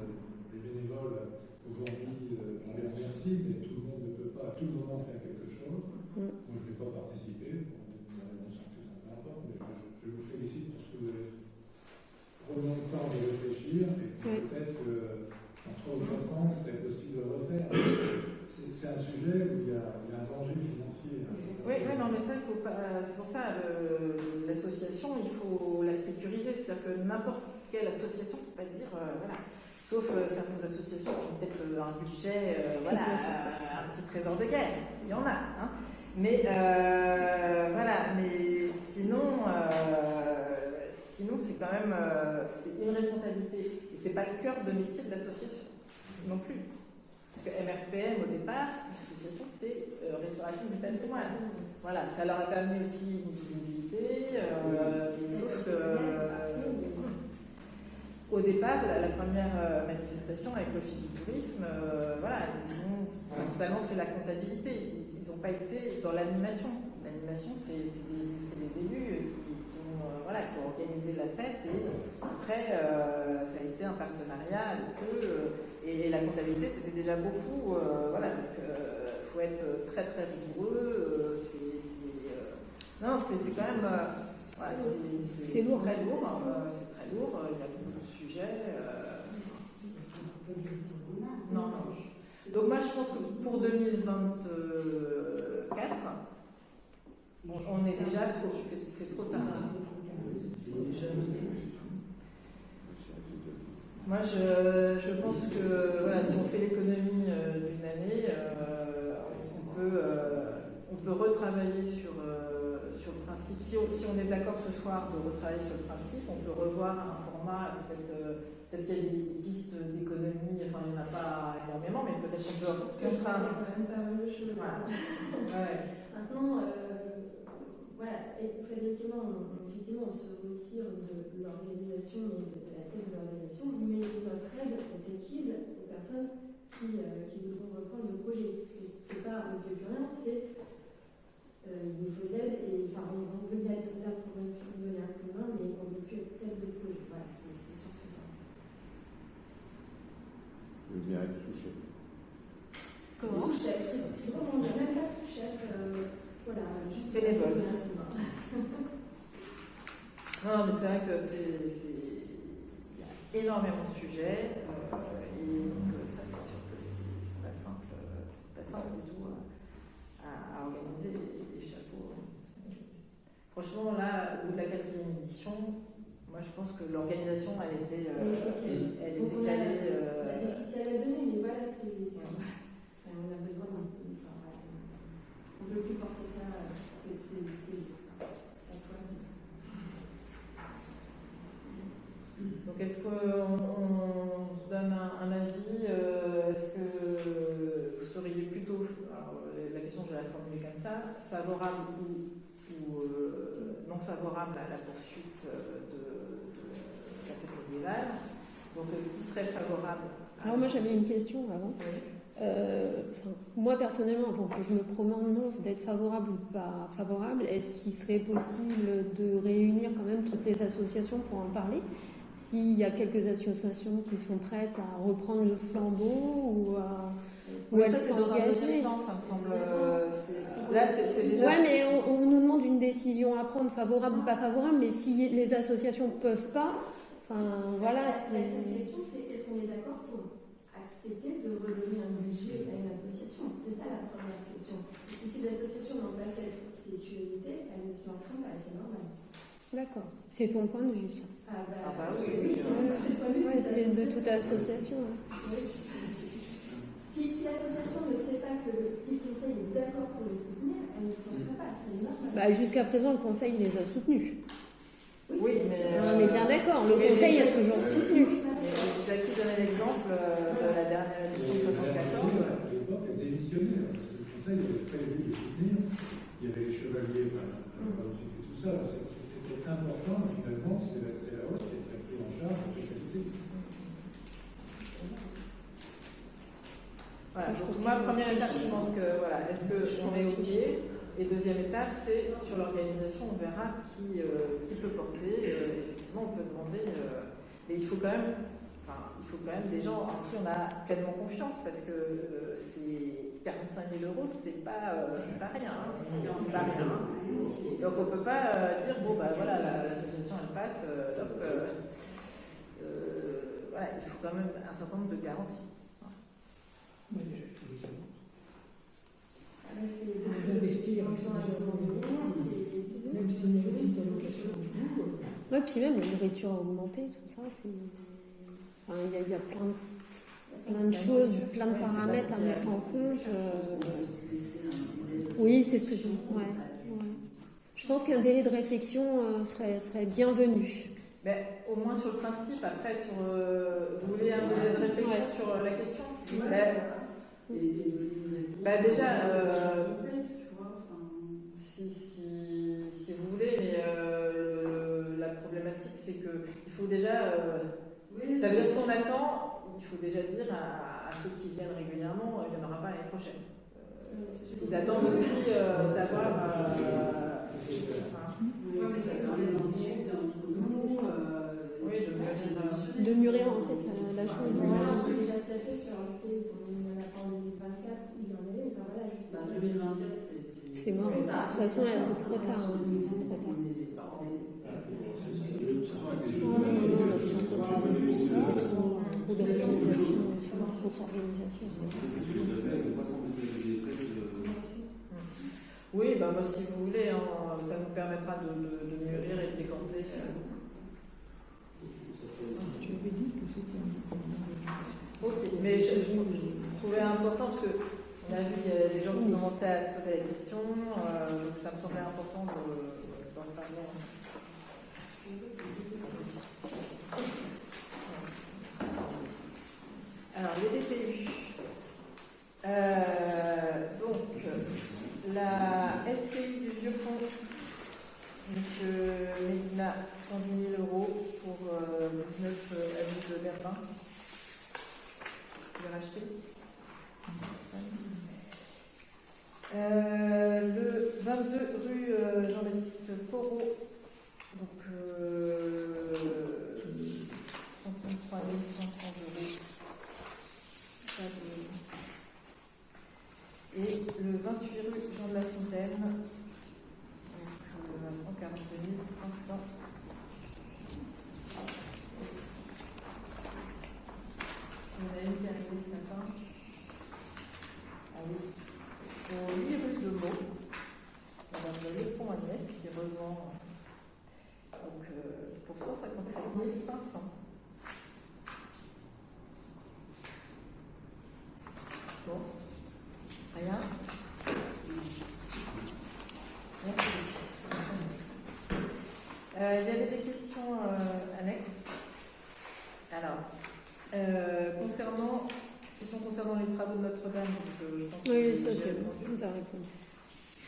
des bénévoles. Aujourd'hui, on les remercie, mais tout le monde ne peut pas à tout moment faire quelque chose. Moi, je ne vais pas participer, pour des raisons santé, ça peu importe, mais je vous félicite pour ce que vous avez fait. Prenons le temps de réfléchir, et peut-être qu'en 3 ou 4 ans, il serait possible de le refaire. C'est un sujet où il y a un danger financier. Oui, non, mais ça, il faut pas. C'est pour ça, l'association, il faut la sécuriser. C'est-à-dire que n'importe quelle association ne peut pas dire, voilà. Sauf certaines associations qui ont peut-être un budget, un petit trésor de guerre. Il y en a. Hein. Mais mais sinon c'est quand même c'est une responsabilité. Et c'est pas le cœur de métier de l'association non plus. Parce que MRPM, au départ, l'association, c'est Restauration du patrimoine. Voilà, ça leur a permis aussi une visibilité, sauf que... au départ, la première manifestation avec l'Office du tourisme, voilà, ils ont principalement fait la comptabilité. Ils n'ont pas été dans l'animation. L'animation, c'est les élus qui ont organisé la fête, et après, ça a été un partenariat avec eux. Et la comptabilité, c'était déjà beaucoup, voilà, parce qu'il faut être très très rigoureux. Non, c'est quand même. Voilà, c'est lourd. Très lourd. C'est très lourd. Il y a beaucoup de sujets. Non. Donc moi, je pense que pour 2024, on est déjà trop. C'est trop tard. Moi, je pense que voilà, si on fait l'économie d'une année, on peut retravailler sur le principe. Si on est d'accord ce soir de retravailler sur le principe, on peut revoir un format, peut-être qu'il y a des pistes d'économie, enfin il n'y en a pas énormément, mais peut-être on peut parce que quand même pas mal de choses. Voilà. Ouais. Maintenant, voilà, effectivement, on se retire de l'organisation et de la tête de l'organisation, mais notre aide est acquise aux personnes qui voudront reprendre le projet. C'est pas, on ne fait plus rien, c'est il nous faut de l'aide, et enfin, on veut y être là pour donner un coup de main, mais on ne veut plus être tête de projet. Voilà, c'est surtout ça. Je veux bien être sous-chef. Comment sous-chef, c'est vraiment, on n'est même pas sous-chef, voilà, juste bénévole. Non, mais c'est vrai que il y a énormément de sujets, et donc ça, c'est sûr que c'est pas simple du tout à organiser les chapeaux. Franchement, là, au bout de la 4e édition, moi je pense que l'organisation, elle était calée. Il y a des ficelles à donner, mais voilà, on a besoin d'un peu. On ne peut plus porter ça, Donc est-ce qu'on se donne un avis? Est-ce que vous seriez plutôt, alors, la question je vais la formuler comme ça, favorable ou non favorable à la poursuite de la fête médiévale? Donc qui serait favorable Alors moi j'avais une question avant. Oui. Moi personnellement, avant que je me prononce d'être favorable ou pas favorable, est-ce qu'il serait possible de réunir quand même toutes les associations pour en parler? S'il y a quelques associations qui sont prêtes à reprendre le flambeau ou à s'engager. Ça me semble. Là, c'est déjà. Ouais, mais on nous demande une décision à prendre, favorable ou pas favorable, mais si les associations ne peuvent pas, enfin voilà. La seule question, c'est est-ce qu'on est d'accord pour accepter de redonner un budget à une association? C'est ça la première question. Parce que si l'association n'a pas cette sécurité, elle ne se lancera pas, c'est normal. D'accord. C'est ton point de vue, ça. Oui. C'est de toute association. Oui. Si l'association ne sait pas que si le conseil est d'accord pour les soutenir, elle ne se lancera pas, c'est normal. Jusqu'à présent, le conseil les a soutenus. Oui, mais. On est bien d'accord, le conseil a toujours soutenu. J'ai qui donné l'exemple de la dernière édition 74. À l'époque, a démissionné, parce que le conseil avait prévu de soutenir. Il y avait les chevaliers, aussi fait tout ça. C'était important, mais finalement, c'est la haute qui a été prise en charge en totalité. Voilà, donc moi, première étape, je pense que, voilà, est-ce qu'on est OK? Et deuxième étape, c'est sur l'organisation, on verra qui peut porter. Effectivement, on peut demander, mais il faut quand même des gens en qui on a pleinement confiance, parce que c'est 45 000 €, c'est pas rien. C'est pas rien. Donc on peut pas dire bon bah voilà, l'association elle passe, voilà, il faut quand même un certain nombre de garanties. Même s'il mérite une allocation. Ouais, puis même la nourriture a augmenté, tout ça. Il y a plein de choses, plein de paramètres à mettre en compte. Oui, c'est ce que je dis. Ouais. Je pense qu'un délai de réflexion serait bienvenu. Mais au moins sur le principe, après, vous voulez un délai de réflexion sur la question? Déjà, si vous voulez, mais la problématique, c'est qu'il faut déjà Ça veut dire si on attend, il faut déjà dire à ceux qui viennent régulièrement, il n'y en aura pas l'année prochaine. Ils attendent aussi savoir. De mûrir en fait la chose. On s'est déjà staffé sur un thé pour la fin 2024, il y en avait, enfin voilà, juste 2024, c'est mort. De toute façon, là, c'est trop tard. C'est trop tard. Non, là, c'est trop tard. Trop d'organisation. Trop d'organisation. Oui, bah, moi, si vous voulez, hein, ça nous permettra de mûrir et de décanter. Tu avais dit que c'était Ok, mais je trouvais important parce qu'on a vu il y a des gens qui commençaient à se poser des questions, donc ça me semblait important d'en parler. Alors, les DPU. Donc, la SCI du Vieux-Pont, Monsieur Medina, 110 000 € pour 19 avenue de Berlin. Vous l'avez racheté. Le 22 rue Jean-Baptiste Corot, donc 133 500 €. Et le 28 rue Jean de la Fontaine, donc 142 500. On a une qui est arrivée ce matin. Ah oui. Au 8 rue de Meaux. Vous avez le pont Agnès qui revend donc, pour 157 500. Bon. Rien. Merci. Il y avait des questions annexes. Alors, concernant les travaux de Notre-Dame, je pense que Oui, ça c'est bon, tu as répondu.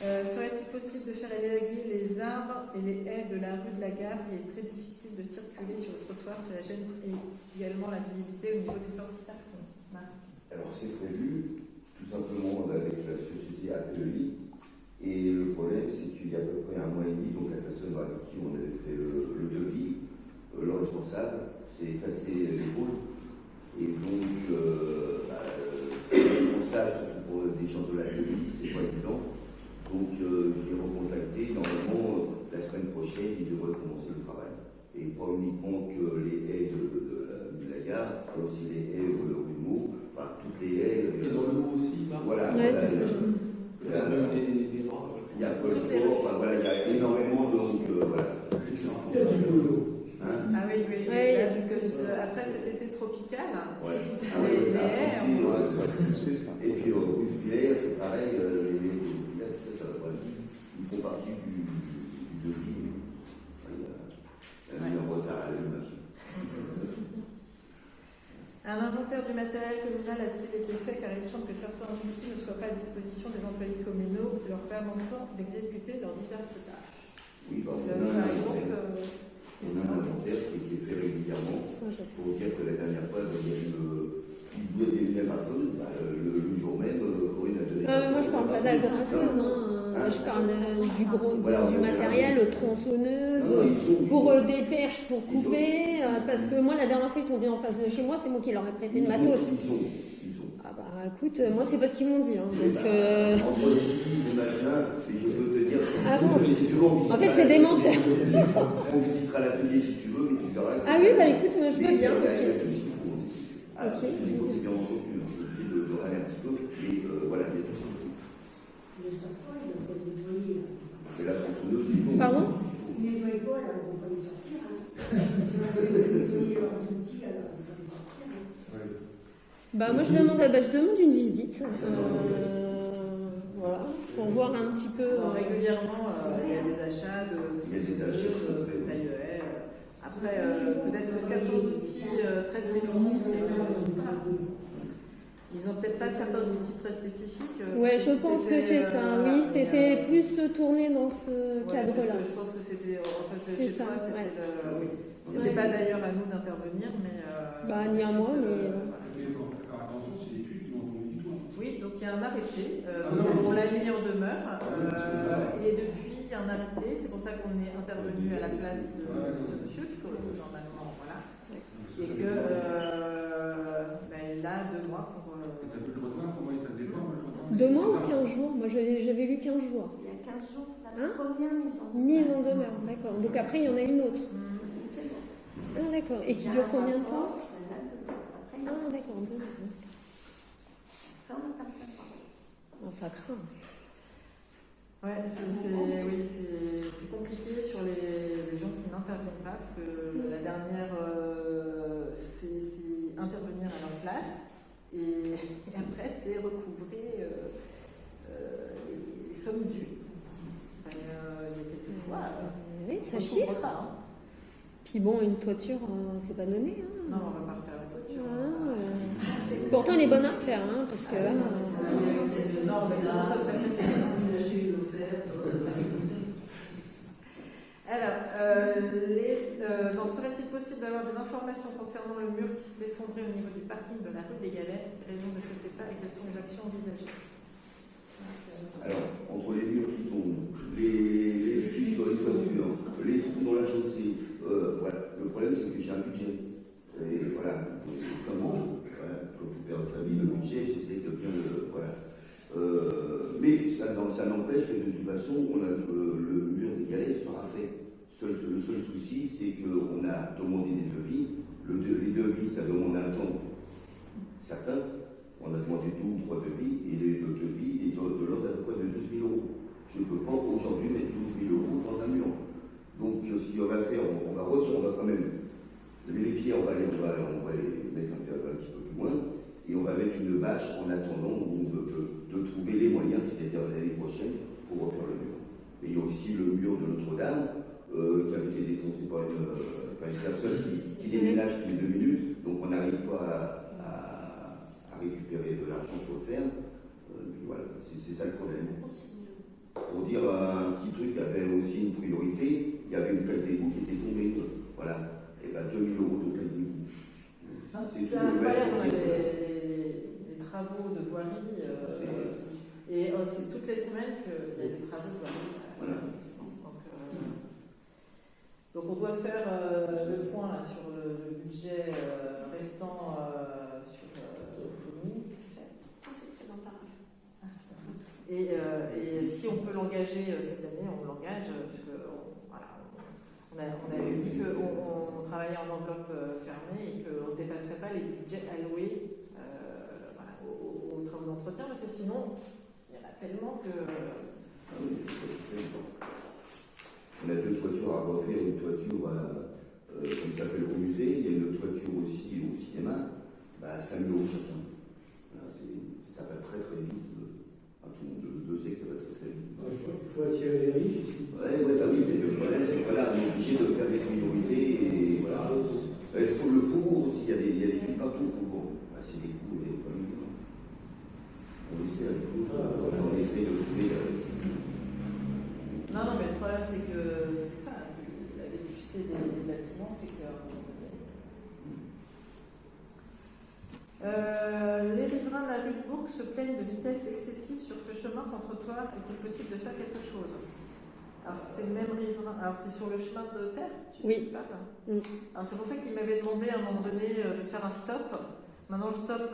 serait-il possible de faire évacuer les arbres et les haies de la rue de la Gare? Il est très difficile de circuler sur le trottoir, cela gêne également la visibilité au niveau des sorties parking. Alors c'est prévu, tout simplement avec la société APEI, et le problème c'est qu'il y a à peu près un mois et demi, donc la personne avec qui on avait fait le devis, le responsable s'est cassé l'épaule, et donc c'est responsable surtout pour des gens de l'APEI, c'est pas évident. Donc je l'ai recontacté, normalement la semaine prochaine il devrait commencer le travail. Et pas uniquement que les haies de la gare, mais aussi les haies rue de Meaux, enfin toutes les haies. Et dans le haut aussi, Marc. Voilà. Ouais, c'est ça. Les rats. Il y a Paul Fort, enfin voilà, il y a énormément de. Voilà. Il y a du boulot. Hein? Ah oui, Ouais, parce que après cet été tropical, Ouais. les haies, Ouais, ça a poussé, ça. Et puis rue de Villers, c'est pareil, les haies de Villers, ça va pas dire. Ils font partie du devis. Il y a un retard à l'allumage. un inventaire du matériel communal a-t-il été fait car il semble que certains outils ne soient pas à disposition des employés communaux, leur permettant d'exécuter leurs diverses tâches. Oui, bah, Vous on avez a par un exemple. inventaire qui est fait régulièrement pour dire que la dernière fois, il y a eu il y a pas le jour même, Corinne a donné. Moi je parle pas d'agrafeuse, je parle du matériel, tronçonneuse, pour des perches pour couper, parce que moi la dernière fois ils sont venus en face de chez moi, c'est moi qui leur ai prêté le matos. Ils sont. Ah bah écoute, moi c'est pas ce qu'ils m'ont dit. Donc, entre les machins, et je peux te dire. Ah bon Si tu veux, en fait c'est des menteurs. On visitera l'atelier si tu veux, mais tu verras. Ah oui, bah écoute, moi je veux bien. Ok. C'est bien entendu, je suis obligé de râler un petit peu, mais voilà, il y a tout ce qu'il faut. C'est la tronçonneuse. Pardon? Nettoie-toi, là, on va pas les sortir. Tu vas nettoyer leurs outils, alors on va les sortir. Bah moi je demande une visite. Voilà, pour voir un petit peu. Régulièrement, il y a des achats de taille de haies. Après, peut-être que certains outils très spécifiques, ils n'ont peut-être pas certains outils très spécifiques. Ouais, je pense que c'est ça. Oui, c'était plus tourné dans ce cadre-là. Je pense que c'était en face de chez toi, c'était ouais. C'était pas d'ailleurs à nous d'intervenir, mais pas ni un mois, mais... Attention, c'est l'étude qui vont tomber du tout. Oui, donc il y a un arrêté, on l'a mis en demeure, et depuis il y a un arrêté, c'est pour ça qu'on est intervenu à la place de ce monsieur, parce que normalement, voilà, et que il a 2 mois pour... T'as pu le revoir, comment il t'a le défendre? 2 mois ou 15 jours? Moi j'avais lu 15 jours. Il y a 15 jours, la première mise en demeure. Mise en demeure, d'accord. Donc après il y en a une autre. Une seconde. Ah d'accord. Et qui dure combien de temps? Après, Ah d'accord, 2 mois. on n'entame pas. Oh, ça craint. Ouais, c'est compliqué sur les gens qui n'interviennent pas, parce que la dernière, c'est intervenir à leur place, et après, c'est recouvrer les sommes dues. Il y a quelques fois, oui, ça on ne chiffre. comprend pas. Hein. Puis bon, une toiture, c'est pas donné. Hein. Non, on ne va pas refaire la toiture. Pourtant, elle est bonne à refaire, hein, parce que... non, mais sinon, ça serait facile. Alors, serait-il possible d'avoir des informations concernant le mur qui s'est effondré au niveau du parking de la rue des Galets, raison de cet état, et quelles sont les actions envisagées? Alors, entre les murs qui tombent, les fuites sur les toitures, les trous dans la chaussée, voilà. Le problème, c'est que j'ai un budget. Et voilà, comme tout père de famille, le budget, j'essaie de bien le... Voilà. Mais ça n'empêche que de toute façon, le mur des Galets sera fait. Le seul souci, c'est qu'on a demandé des devis. Les devis, ça demande un temps certain. On a demandé 2 ou 3 devis, et les 2 devis est de l'ordre à peu près de 12 000 €. Je ne peux pas aujourd'hui mettre 12 000 € dans un mur. Donc, ce qu'on va faire, on va quand même lever les pierres, on va les mettre un petit peu plus loin, et on va mettre une bâche en attendant de trouver les moyens, c'est-à-dire l'année prochaine, pour refaire le mur. Et il y a aussi le mur de Notre-Dame, qui avait été défoncé par une personne qui déménage toutes les 2 minutes, donc on n'arrive pas à récupérer de l'argent pour le faire. Mais voilà, c'est ça le problème. Pour dire un petit truc qui avait aussi une priorité, il y avait une plaque d'égout qui était tombée. Voilà. Et bien 2 000 € de plaque d'égout. C'est incroyable, les travaux de voirie. Et c'est toutes les semaines qu'il y a des travaux de voirie. Voilà. Donc on doit faire le point là, sur le budget restant sur l'économie. Et si on peut l'engager cette année, on l'engage, parce que on avait dit qu'on travaillait en enveloppe fermée et qu'on ne dépasserait pas les budgets alloués aux travaux d'entretien, parce que sinon, il y en a tellement que... On a 2 toitures à refaire, une toiture comme ça s'appelle au musée, il y a une toiture aussi au cinéma, 5 € chacun. Voilà, ça va très très vite. Tout le monde sait que ça va très très vite. Il faut attirer les riches ici. Oui, mais le problème c'est qu'on est obligé de faire des priorités et voilà. Le faubourg aussi, il y a des filles partout au faubourg. C'est des coups et des familles. On essaie de trouver. Non, mais le problème, c'est que c'est ça, c'est la vétusté des bâtiments fait que... les riverains de la rue de Bourg se plaignent de vitesse excessive sur ce chemin sans trottoir. Est-il possible de faire quelque chose? Alors, c'est le même riverain. Alors, c'est sur le chemin de terre, Oui. parles. Alors, c'est pour ça qu'il m'avait demandé à un moment donné de faire un stop. Maintenant, le stop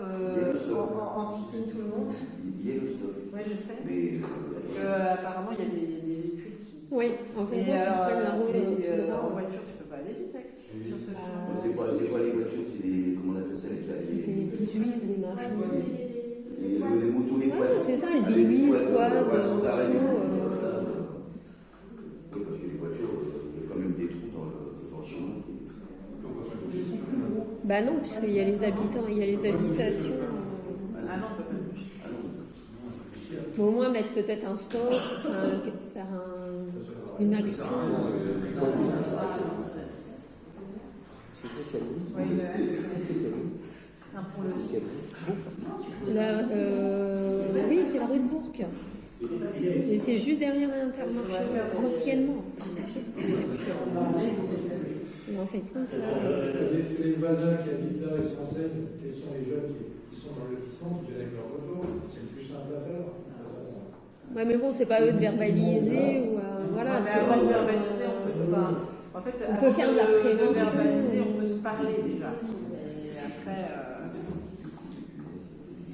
enquiquine tout le monde. Il y a le stop. Oui, je sais. Mais, parce qu'apparemment, il y a des véhicules qui... Oui, en fait, la route, en voiture, tu ne peux pas aller vite sur ce chemin. C'est pas les voitures, c'est les... Comment on appelle ça? les bisuises, les machins. Les motos, les quads. C'est ça, les bisuises, quads, sans arrêt. Oui, parce que les voitures, il y a quand même des trous dans le chemin. Bah non, puisqu'il y a les habitants, il y a les habitations. Ah non, on peut pas bouger. Bon, au moins mettre peut-être un stop, faire une action. C'est ça qu'il y a Oui, oui, c'est la rue de Bourg. Et c'est juste derrière l'Intermarché, anciennement. Mais en fait, compte, les voisins qui habitent là et se renseignent, quels sont les jeunes qui sont dans le lotissement, qui viennent avec leur moto, c'est le plus simple à faire. Ouais, mais bon, c'est pas eux de verbaliser ou voilà. Mais avant de verbaliser, on peut, en fait, on peut faire de la prévention. De verbaliser, on peut se parler déjà. Et après,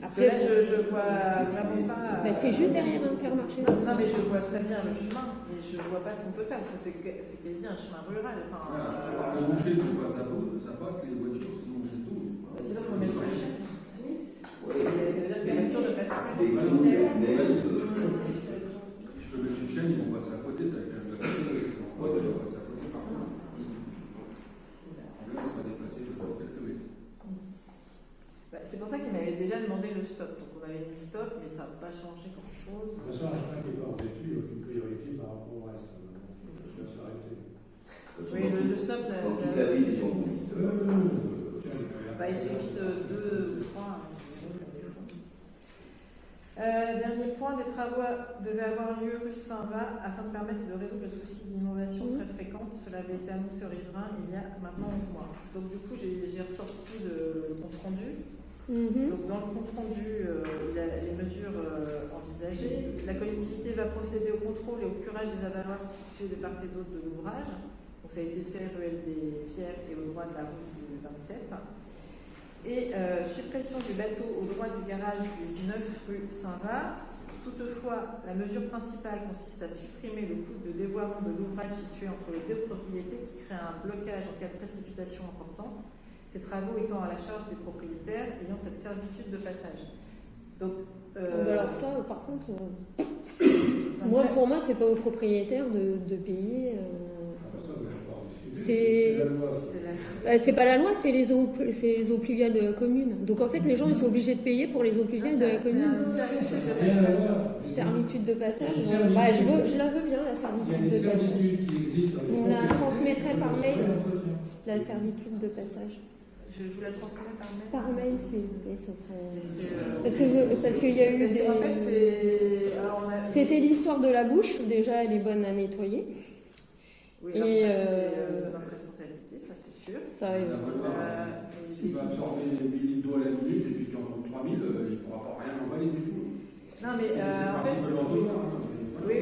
parce que là, je vois vraiment pas. Mais c'est juste derrière Intermarché. Non, mais je vois très bien le chemin, mais je vois pas ce qu'on peut faire parce que c'est quasi un chemin rural. Enfin, le boucher, ça passe les voitures, sinon c'est tout. Sinon, il faut mettre le chien. Ça veut dire que les voitures ne passent plus. Tu peux mettre une chaîne, ils vont passer à côté, t'as quelqu'un de côté, ils vont passer à côté. Là, on va déplacer de quelques mètres. C'est pour ça qu'il m'avait déjà demandé le stop. Donc on avait mis stop, mais ça n'a pas changé grand-chose. De toute façon, un chemin qui n'est pas revêtu a une priorité par rapport au reste. Donc, ça va s'arrêter. Oui, le stop... Dans toute la ville, les gens vont vite. Il suffit de 2 ou 3. Dernier point, des travaux devaient avoir lieu rue Saint-Va afin de permettre de résoudre le souci d'inondation très fréquente. Cela avait été annoncé aux riverains il y a maintenant 11 mois. Donc du coup, j'ai ressorti le compte rendu. Donc dans le compte rendu, il y a les mesures envisagées. La collectivité va procéder au contrôle et au curage des avaloirs situés de part et d'autre de l'ouvrage. Donc ça a été fait ruelle des Pierres et au droit de la route du 27. Et suppression du bateau au droit du garage du 9 rue Saint-Va. Toutefois, la mesure principale consiste à supprimer le coût de dévoiement de l'ouvrage situé entre les deux propriétés qui crée un blocage en cas de précipitation importante, ces travaux étant à la charge des propriétaires ayant cette servitude de passage. Donc, alors ça, par contre, pour moi, c'est pas aux propriétaires de payer. C'est pas la loi, c'est les eaux pluviales de la commune. Donc en fait, les gens ils sont obligés de payer pour les eaux pluviales de la commune. Servitude de passage. Je la veux bien, la servitude de passage. On la transmettrait par mail, la servitude de passage. Je vous la transmets par mail. Par mail, s'il vous plaît, ça serait. Parce qu'il y a eu des. En fait, c'était l'histoire de la bouche. Déjà, elle est bonne à nettoyer. Oui, alors c'est notre responsabilité, ça c'est sûr. S'il va absorber 1000 litres d'eau à la minute et puis qu'il en compte 3000, il ne pourra pas rien emballer du tout. Non, mais en fait, oui,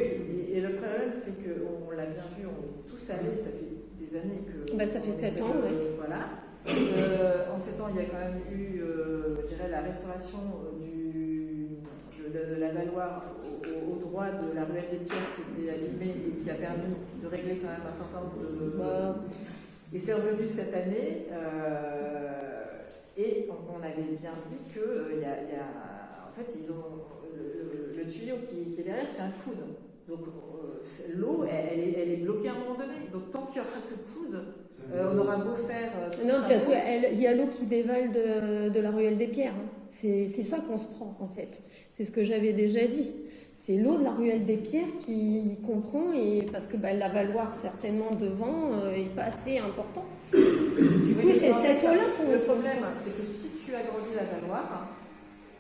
et le problème c'est qu'on l'a bien vu, on est tous allés, ça fait des années que. Ça fait 7 ans, oui. Voilà. En 7 ans, il y a quand même eu, je dirais, la restauration de la Valoire au droit de la ruelle des Pierres qui était abîmée et qui a permis de régler quand même un certain nombre de... Et c'est revenu cette année et on avait bien dit que en fait, ils ont le tuyau qui est derrière fait un coude. Donc l'eau, elle est bloquée à un moment donné. Donc tant qu'il y aura ce coude, on aura beau faire... non, parce qu'il y a l'eau qui dévale de la ruelle des Pierres. Hein. C'est ça qu'on se prend, en fait. C'est ce que j'avais déjà dit. C'est l'eau de la ruelle des Pierres qu'on prend, et parce que la Valoire, certainement, devant, n'est pas assez important. Du coup, c'est cette eau-là qu'on... Le problème, c'est que si tu agrandis la Valoire...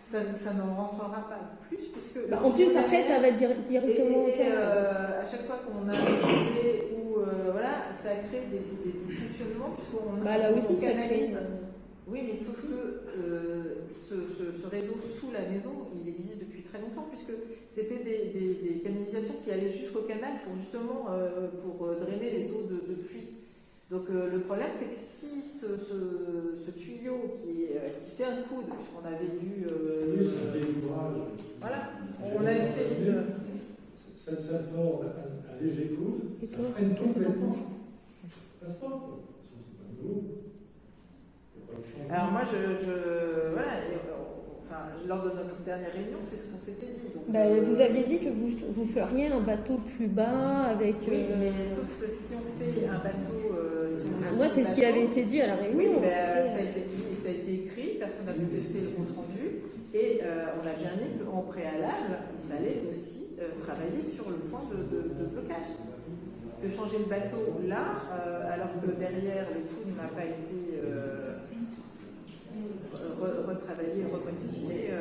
Ça n'en rentrera pas plus, puisque... en plus, après, ça va directement... à chaque fois qu'on a utilisé ou... voilà, ça crée des dysfonctionnements, puisqu'on là aussi, ça canalise... Oui, mais sauf que ce réseau sous la maison, il existe depuis très longtemps, puisque c'était des canalisations qui allaient jusqu'au canal pour justement pour drainer les eaux de pluie. Donc le problème, c'est que si ce tuyau qui fait un coude, puisqu'on avait dû... voilà, on avait fait une... Ça forme un léger coude, et ça toi, freine qu'est-ce que t'en complètement. penses? Ça passe pas, quoi. C'est pas de l'eau. Alors moi, voilà, lors de notre dernière réunion, c'est ce qu'on s'était dit. Donc, vous aviez dit que vous feriez un bateau plus bas avec... Oui, mais sauf que si on fait un bateau... moi, c'est ce qui avait été dit à la réunion. Oui, ça a été dit et ça a été écrit, personne n'a contesté le compte rendu, et on a bien dit qu'en préalable, il fallait aussi travailler sur le point de blocage. De changer le bateau là, alors que derrière, le coude n'a pas été... retravailler, remodifier.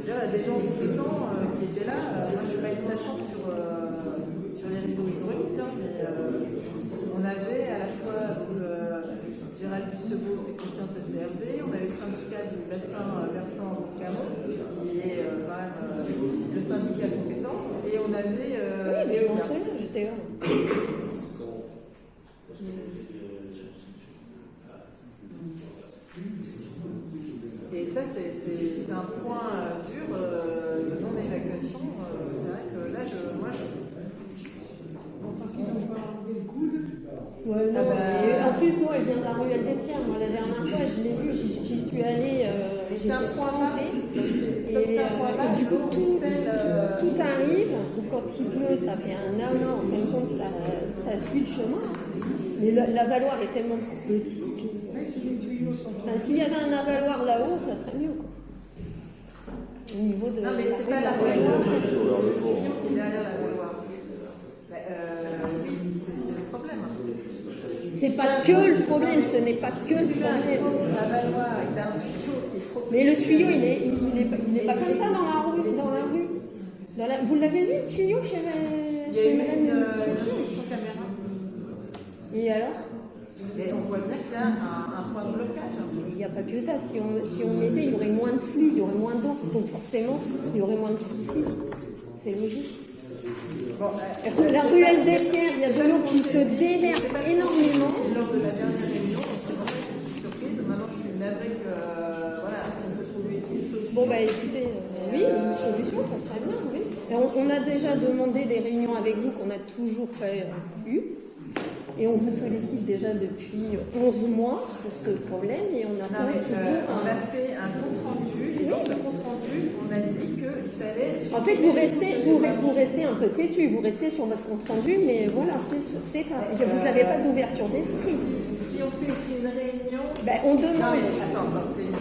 Déjà, des gens compétents qui étaient là. Moi, je ne suis pas une sachante sur sur les réseaux hydrauliques, hein, mais on avait à la fois Gérald Bussebot, technicien CCRD, on avait le syndicat du bassin versant Camon, qui est quand même le syndicat compétent, et on avait. Oui, mais je m'en souviens, j'étais là. Et ça, c'est un point dur de non-évacuation. C'est vrai que là, moi, Tant qu'ils n'ont pas enlevé le coude. Ouais, non, en plus, moi, elle vient de la ruelle des Pierres. Moi, la dernière fois, je l'ai vue, j'y suis allée. Et c'est un point bas. Et du coup, tout arrive. Donc, quand il pleut, ça fait un amas. En fin de compte, ça suit le chemin. Mais la Valoir est tellement petite. S'il y avait un avaloir là-haut, ça serait mieux, quoi. Au niveau de. Non, mais c'est pas la Valoir, c'est le tuyau qui est derrière la Valoir. C'est le problème. C'est pas que le problème, ce n'est pas que le problème. La Valoir est un tuyau qui est trop petit. Mais le tuyau, il est pas comme ça dans la rue. Vous l'avez vu, le tuyau chez Madame une inspection caméra. Et alors? Et on voit bien qu'il y a un point de blocage. Il n'y a pas que ça. Si on mettait, il y aurait moins de flux, il y aurait moins d'eau. Donc forcément, il y aurait moins de soucis. C'est logique. Bon, la ruelle des Pierres, il y a de l'eau qui se déverse énormément. Lors de la dernière réunion, c'est vrai que je suis surprise. Maintenant, je suis navrée que, voilà, si on peut trouver une solution. Bon, bah écoutez, oui, une solution, ça serait bien, oui. Et on a déjà demandé des réunions avec vous qu'on n'a toujours pas eues. Et on vous sollicite déjà depuis 11 mois pour ce problème et on attend toujours. On a fait un compte rendu et dans ce compte rendu, on a dit qu'il fallait. En fait, vous restez un peu têtu, vous restez sur votre compte rendu, mais voilà, c'est ça. Vous n'avez pas d'ouverture d'esprit. Si on fait une réunion. Ben, on demande. Attends, Céline.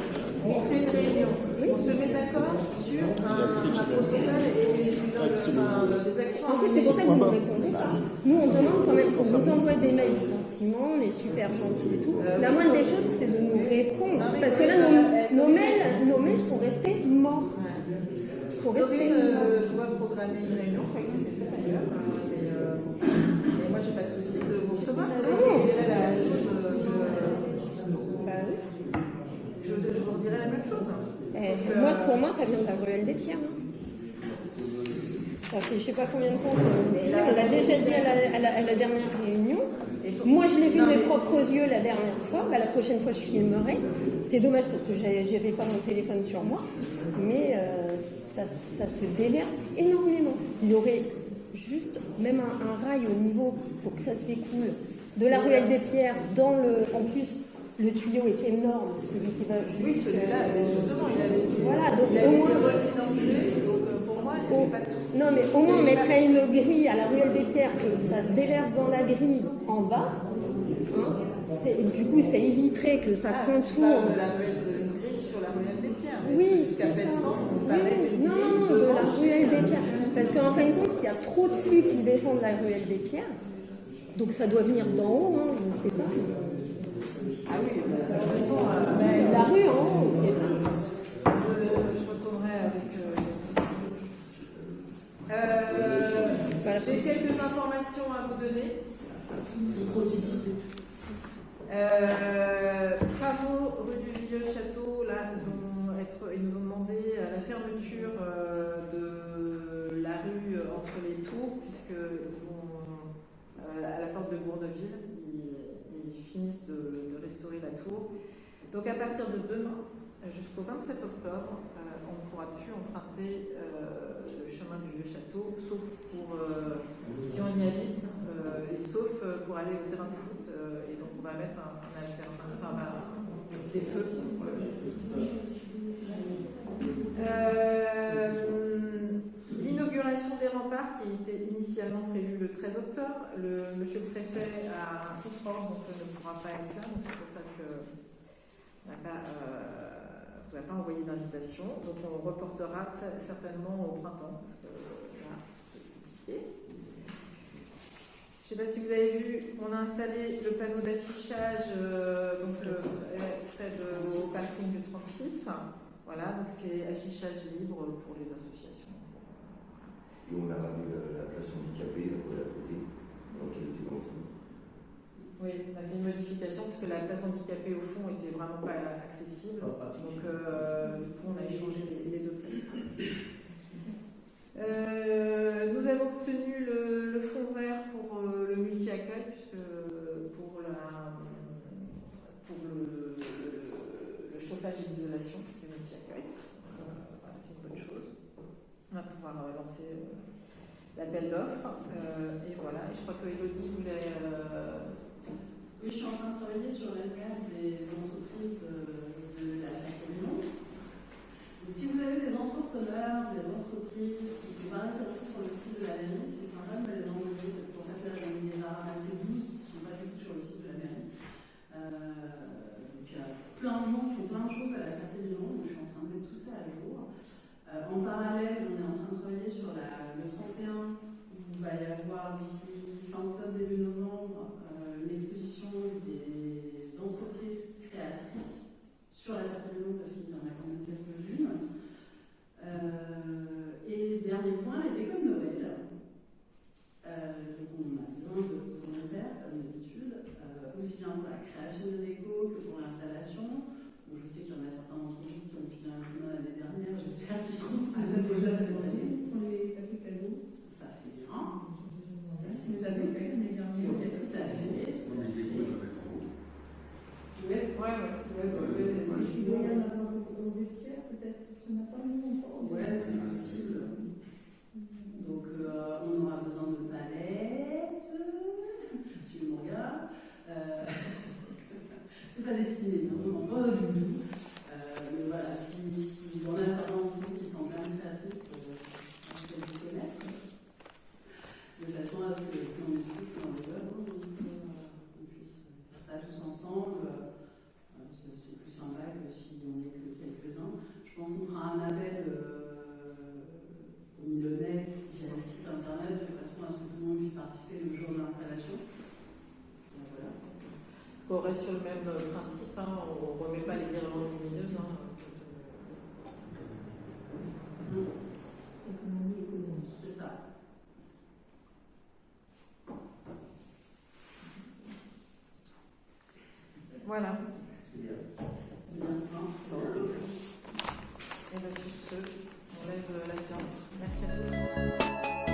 On fait une réunion, on se met d'accord sur un protocole et des actions. En fait, c'est pour ça que vous ne répondez pas. Nous, on demande quand même qu'on vous envoie des mails gentiment, les super gentils et tout. La moindre des choses, c'est de nous répondre. Parce que là, nos mails sont restés morts. Ils sont restés morts. On doit programmer une réunion, je crois que c'était fait d'ailleurs. Mais moi, j'ai pas de souci de vous recevoir. Je dirais la même chose. Je vous dirais la même chose. Pour moi, ça vient de la ruelle des Pierres. Ça fait je sais pas combien de temps qu'on dit. On l'a déjà dit à la dernière réunion. Moi, je l'ai vu de mes propres yeux la dernière fois. La prochaine fois, je filmerai. C'est dommage parce que j'avais pas mon téléphone sur moi. Mais ça se déverse énormément. Il y aurait juste même un rail au niveau pour que ça s'écoule de la ruelle des Pierres en plus. Le tuyau est énorme, celui qui va jusqu'à... Oui, celui-là, justement, il avait été, voilà, donc il avait été refinancé, donc pour moi, il n'y avait pas de souci. Non, mais au moins, on mettrait une grille à la ruelle des Pierres, que ça se déverse dans la grille en bas. Du coup, ça éviterait que ça contourne... Tu parles de la grille sur la ruelle des Pierres. Oui, c'est ça. Non, de la ruelle des Pierres. Parce qu'en fin de compte, il y a trop de flux qui descendent de la ruelle des Pierres. Donc ça doit venir d'en haut, je ne sais pas. Ah oui, la rue en haut, c'est ça. Je retournerai avec. J'ai quelques informations à vous donner. Travaux rue du Vieux Château, là, ils nous ont demandé la fermeture de la rue entre les tours, puisqu'ils vont à la porte de Bourdeville. Ils finissent de restaurer la tour. Donc à partir de demain, jusqu'au 27 octobre, on ne pourra plus emprunter le chemin du Vieux Château, sauf pour si on y habite, et sauf pour aller au terrain de foot. Et donc on va mettre des feux. L'inauguration des remparts qui était initialement prévue le 13 octobre, monsieur le préfet a un contrôle, donc ne pourra pas être là, donc c'est pour ça que vous n'avez pas envoyé d'invitation. Donc on reportera certainement au printemps, parce que là, c'est compliqué. Je ne sais pas si vous avez vu, on a installé le panneau d'affichage près au parking du 36. Voilà, donc c'est affichage libre pour les associations. et on a ramené la place handicapée, la colle à côté, donc elle était dans le fond. Oui, on a fait une modification parce que la place handicapée au fond était vraiment pas accessible. Donc du coup on a échangé les deux places. Nous avons obtenu le fond vert pour le multi-accueil, puisque pour le chauffage et l'isolation du multi-accueil. Voilà, c'est une bonne chose. On va pouvoir lancer l'appel d'offres. Et voilà, et je crois que Elodie voulait... Oui, je suis en train de travailler sur l'annuaire des entreprises de la commune. Donc, si vous avez des entrepreneurs, des entreprises qui ne sont pas référencés sur le site de la mairie, c'est sympa de me les envoyer parce qu'en fait, là, j'en ai déjà ramassé 12 qui ne sont pas du tout sur le site de la mairie. Donc, il y a plein de gens qui font plein de choses à la Ferté-Milon, donc je suis en train de mettre tout ça à jour. En parallèle, on est en train de travailler sur le 31, où il va y avoir d'ici fin octobre, début novembre, l'exposition des entreprises créatrices sur la Ferté-Milon, parce qu'il y en a quand même quelques-unes. Et dernier point, les décos de Noël. Donc on a besoin de volontaires, comme d'habitude, aussi bien pour la création de déco que pour l'installation. Bon, je sais qu'il y en a certains d'entre vous qui ont filé un coup de main l'année dernière, j'espère qu'ils seront déjà cette année. Pour les papiers cadeaux. Ça, c'est bien. Si vous avez fait l'année dernière. Ok, tout à fait. Il doit y en avoir au vestiaire, peut-être. Il n'y en a pas mis encore. Ouais, c'est possible. Donc, on aura besoin de palettes. Tu me regardes. C'est pas destiné, non, pas du tout. Mais voilà, si on a certains d'entre vous qui sont bien créatrices, je vais vous connaître. De façon à ce que l'on discute dans les œuvres, on puisse faire ça tous ensemble. C'est plus sympa que si on n'est que quelques-uns. Je pense qu'on fera un appel aux Milonnais via le site internet de façon à ce que tout le monde puisse participer le jour de l'installation. Voilà. On reste sur le même principe, hein, on ne remet pas les guirlandes lumineuses. Hein. C'est ça. Voilà. C'est bien. Et bien sur ce, on lève la séance. Merci à tous.